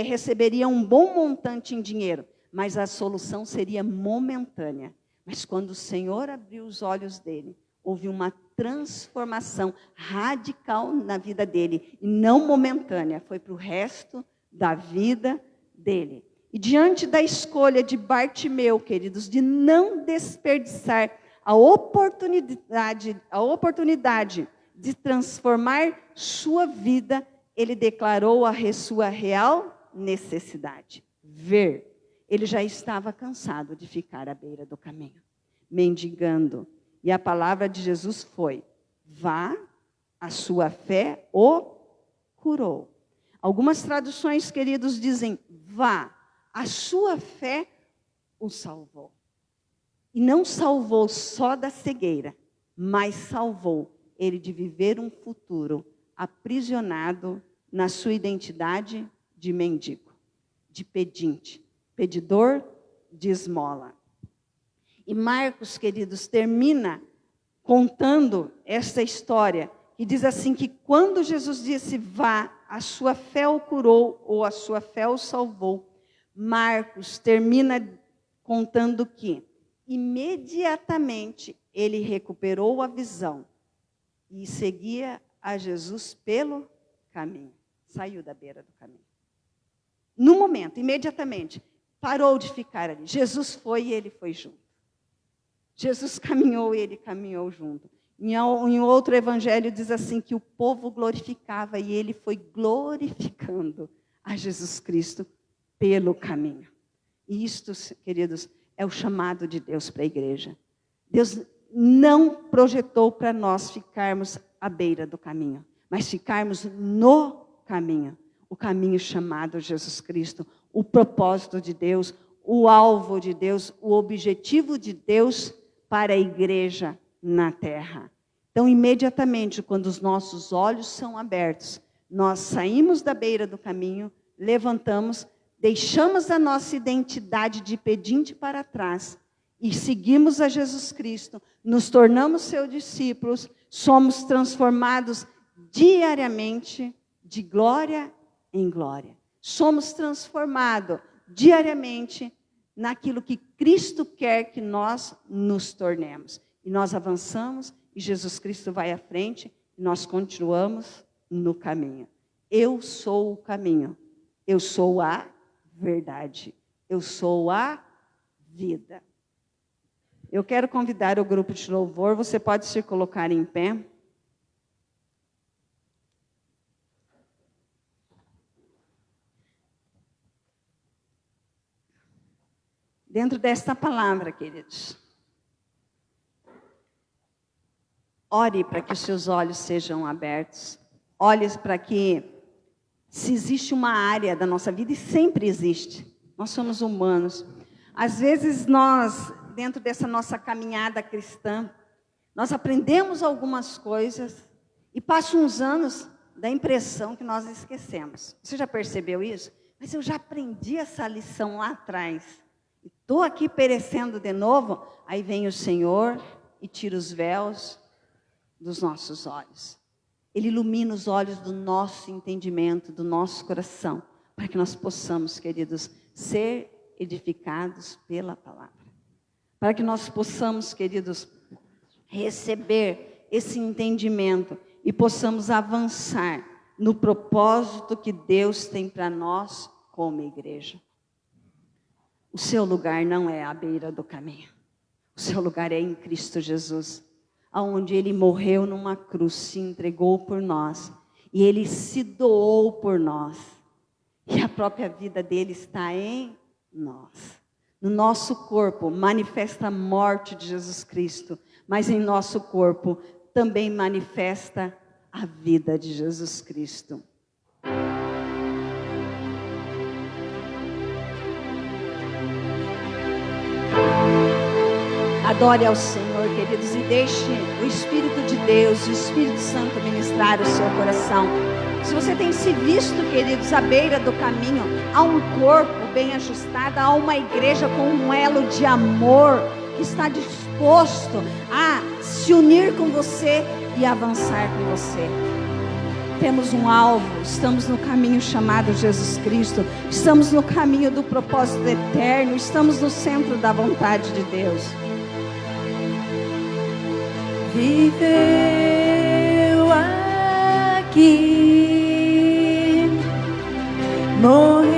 receberia um bom montante em dinheiro. mas a solução seria momentânea. Mas quando o Senhor abriu os olhos dele, houve uma transformação radical na vida dele, e não momentânea, foi para o resto da vida dele. E diante da escolha de Bartimeu, queridos, de não desperdiçar a oportunidade de transformar sua vida, ele declarou a sua real necessidade: ver. Ele já estava cansado de ficar à beira do caminho, mendigando. E a palavra de Jesus foi: vá, a sua fé o curou. Algumas traduções, queridos, dizem: vá, a sua fé o salvou. E não salvou só da cegueira, mas salvou ele de viver um futuro aprisionado na sua identidade de mendigo, de pedinte, pedidor de esmola. E Marcos, queridos, termina contando esta história, que diz assim, que quando Jesus disse: vá, a sua fé o curou, ou a sua fé o salvou, Marcos termina contando que imediatamente ele recuperou a visão e seguia a Jesus pelo caminho. Saiu da beira do caminho. No momento, imediatamente, parou de ficar ali. Jesus foi e ele foi junto. Jesus caminhou e ele caminhou junto. Em outro evangelho diz assim, que o povo glorificava e ele foi glorificando a Jesus Cristo pelo caminho. E isto, queridos, é o chamado de Deus para a igreja. Deus não projetou para nós ficarmos à beira do caminho, mas ficarmos no caminho. O caminho chamado Jesus Cristo, o propósito de Deus, o alvo de Deus, o objetivo de Deus para a igreja na terra. Então, imediatamente, quando os nossos olhos são abertos, nós saímos da beira do caminho, levantamos, deixamos a nossa identidade de pedinte para trás e seguimos a Jesus Cristo, nos tornamos seus discípulos, somos transformados diariamente de glória em glória. Somos transformados diariamente naquilo que Cristo quer que nós nos tornemos. E nós avançamos e Jesus Cristo vai à frente e nós continuamos no caminho. Eu sou o caminho, eu sou a verdade, eu sou a vida. Eu quero convidar o grupo de louvor, você pode se colocar em pé. Dentro desta palavra, queridos, ore para que os seus olhos sejam abertos. Olhe para que, se existe uma área da nossa vida, e sempre existe, nós somos humanos. Às vezes nós, dentro dessa nossa caminhada cristã, nós aprendemos algumas coisas e passam uns anos, dá a impressão que nós esquecemos. Você já percebeu isso? Mas eu já aprendi essa lição lá atrás. Estou aqui perecendo de novo. Aí vem o Senhor e tira os véus dos nossos olhos. Ele ilumina os olhos do nosso entendimento, do nosso coração, para que nós possamos, queridos, ser edificados pela palavra. Para que nós possamos, queridos, receber esse entendimento e possamos avançar no propósito que Deus tem para nós como igreja. O seu lugar não é à beira do caminho. O seu lugar é em Cristo Jesus, onde Ele morreu numa cruz, se entregou por nós. E Ele se doou por nós. E a própria vida dele está em nós. No nosso corpo manifesta a morte de Jesus Cristo, mas em nosso corpo também manifesta a vida de Jesus Cristo. Adore ao Senhor, queridos, e deixe o Espírito de Deus, o Espírito Santo ministrar o seu coração. Se você tem se visto, queridos, à beira do caminho, há um corpo bem ajustado, há uma igreja com um elo de amor que está disposto a se unir com você e avançar com você. temos um alvo, estamos no caminho chamado Jesus Cristo, estamos no caminho do propósito eterno, estamos no centro da vontade de Deus. Viveu aqui, morreu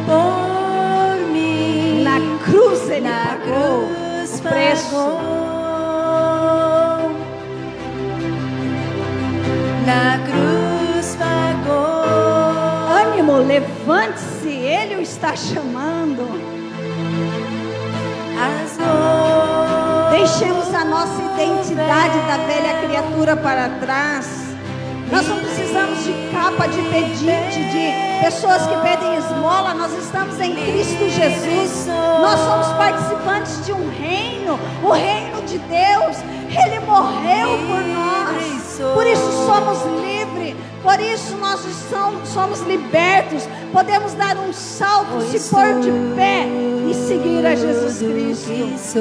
por mim. Na cruz Ele pagou o preço. Na cruz pagou. Ânimo, levante-se, Ele o está chamando. Deixemos a nossa identidade da velha criatura para trás. Nós não precisamos de capa de pedinte, de pessoas que pedem esmola. Nós estamos em Cristo Jesus. Nós somos participantes de um reino, o reino de Deus. Ele morreu por nós. Por isso somos livres. Por isso nós somos libertos. Podemos dar um salto, se pôr de pé e seguir a Jesus Cristo.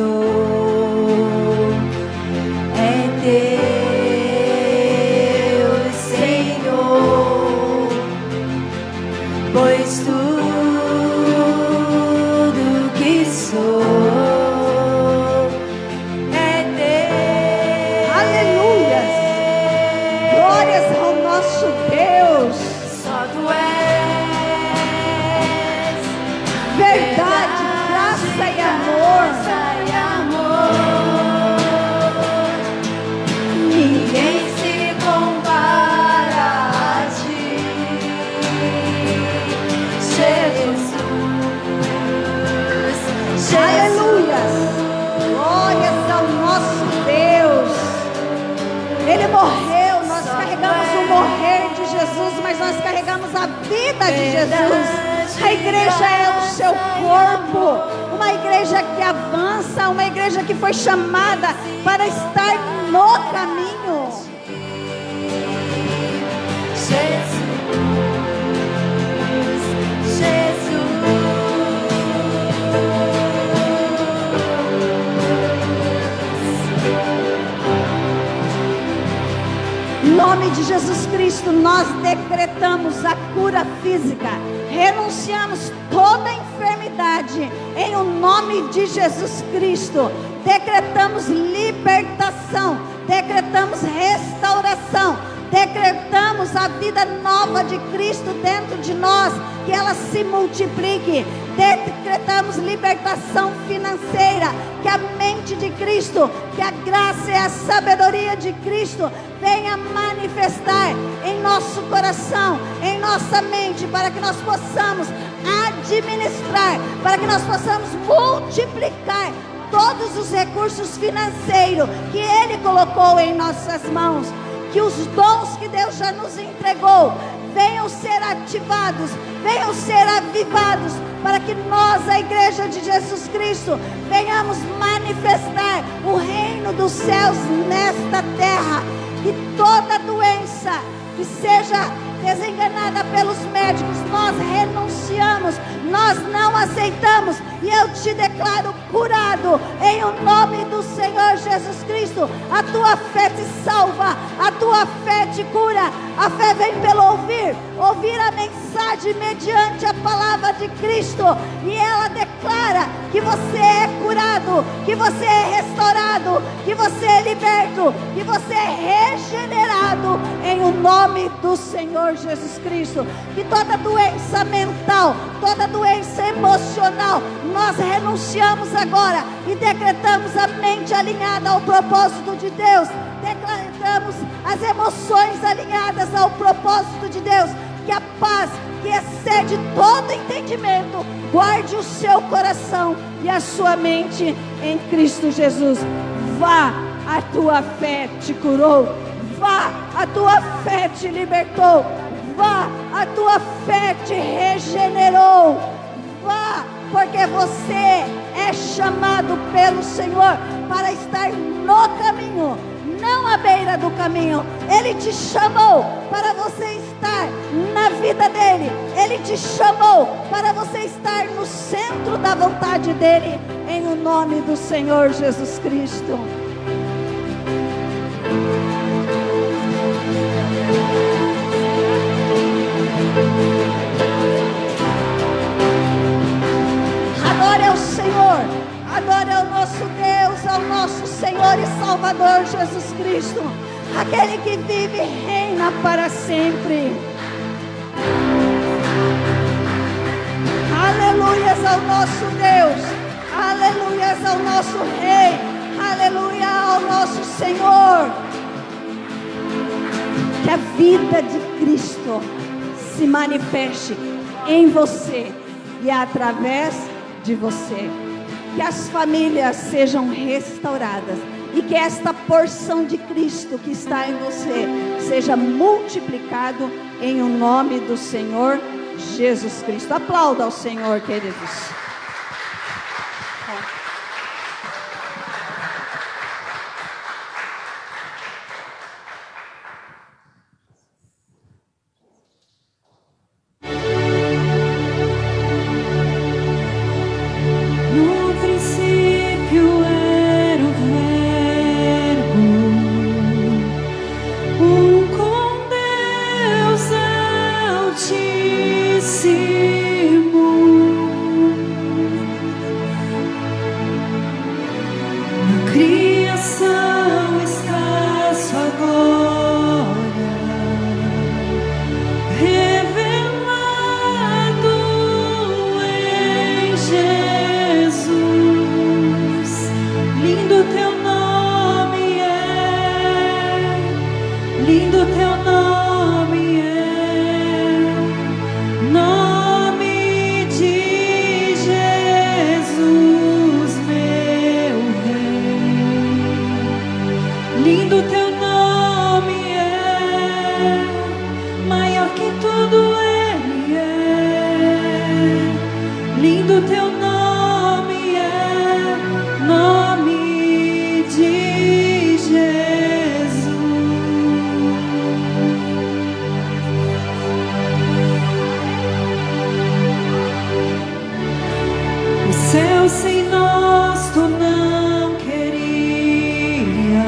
É Deus, Senhor, pois tudo que sou é Deus. Aleluia! Glórias ao nosso Deus. Só tu és Verdade, graça e amor. Ninguém se compara a ti, Jesus. Aleluia! Glórias ao nosso Deus. Ele morreu, nós carregamos o morrer de Jesus, mas nós carregamos a vida de Jesus. A igreja é o seu corpo, uma igreja que avança, uma igreja que foi chamada para estar no caminho. Em nome de Jesus Cristo, nós decretamos a cura física. Renunciamos toda enfermidade em o nome de Jesus Cristo. Decretamos libertação, decretamos restauração, decretamos a vida nova de Cristo dentro de nós, que ela se multiplique. Decretamos libertação financeira, que a mente de Cristo, que a graça e a sabedoria de Cristo venha manifestar em nosso coração, em nossa mente, para que nós possamos administrar, para que nós possamos multiplicar todos os recursos financeiros que Ele colocou em nossas mãos. Que os dons que Deus já nos entregou venham ser ativados, venham ser avivados, para que nós, a igreja de Jesus Cristo, venhamos manifestar o reino dos céus nesta terra. E toda doença que seja desenganada pelos médicos, nós renunciamos, nós não aceitamos, e eu te declaro curado em o nome do Senhor Jesus Cristo. A tua fé te salva, a tua fé te cura. A fé vem pelo ouvir a mensagem mediante a palavra de Cristo, e ela declara que você é curado, que você é restaurado, que você é liberto, que você é regenerado em o nome do Senhor Jesus Cristo. Que toda doença mental, toda doença emocional, nós renunciamos agora e decretamos a mente alinhada ao propósito de Deus. Declaramos as emoções alinhadas ao propósito de Deus. Que a paz que excede todo entendimento guarde o seu coração e a sua mente em Cristo Jesus. Vá, a tua fé te curou. Vá, a tua fé te libertou. Vá, a tua fé te regenerou. Vá, porque você é chamado pelo Senhor para estar no caminho, não à beira do caminho. Ele te chamou para você estar na vida dele. Ele te chamou para você estar no centro da vontade dele, em o nome do Senhor Jesus Cristo. Senhor e Salvador Jesus Cristo, aquele que vive e reina para sempre. Aleluias ao nosso Deus, aleluias ao nosso Rei, aleluia ao nosso Senhor. Que a vida de Cristo se manifeste em você e através de você. Que as famílias sejam restauradas e que esta porção de Cristo que está em você seja multiplicado em o nome do Senhor Jesus Cristo. Aplauda ao Senhor, queridos. No princípio era o Verbo, com Deus Altíssimo. Na criação está sua glória, revelado em Jesus. Lindo teu nome é, lindo teu nome é, nome de Jesus, meu Rei. Lindo teu nome é, maior que tudo ele é. Lindo teu nome é, nome de Jesus. O céu sem nós tu não queria,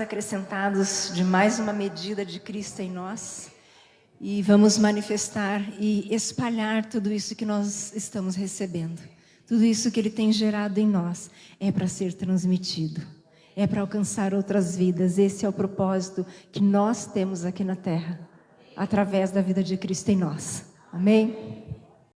acrescentados de mais uma medida de Cristo em nós. E vamos manifestar e espalhar tudo isso que nós estamos recebendo. Tudo isso que Ele tem gerado em nós é para ser transmitido. É para alcançar outras vidas. Esse é o propósito que nós temos aqui na terra. Através da vida de Cristo em nós. Amém?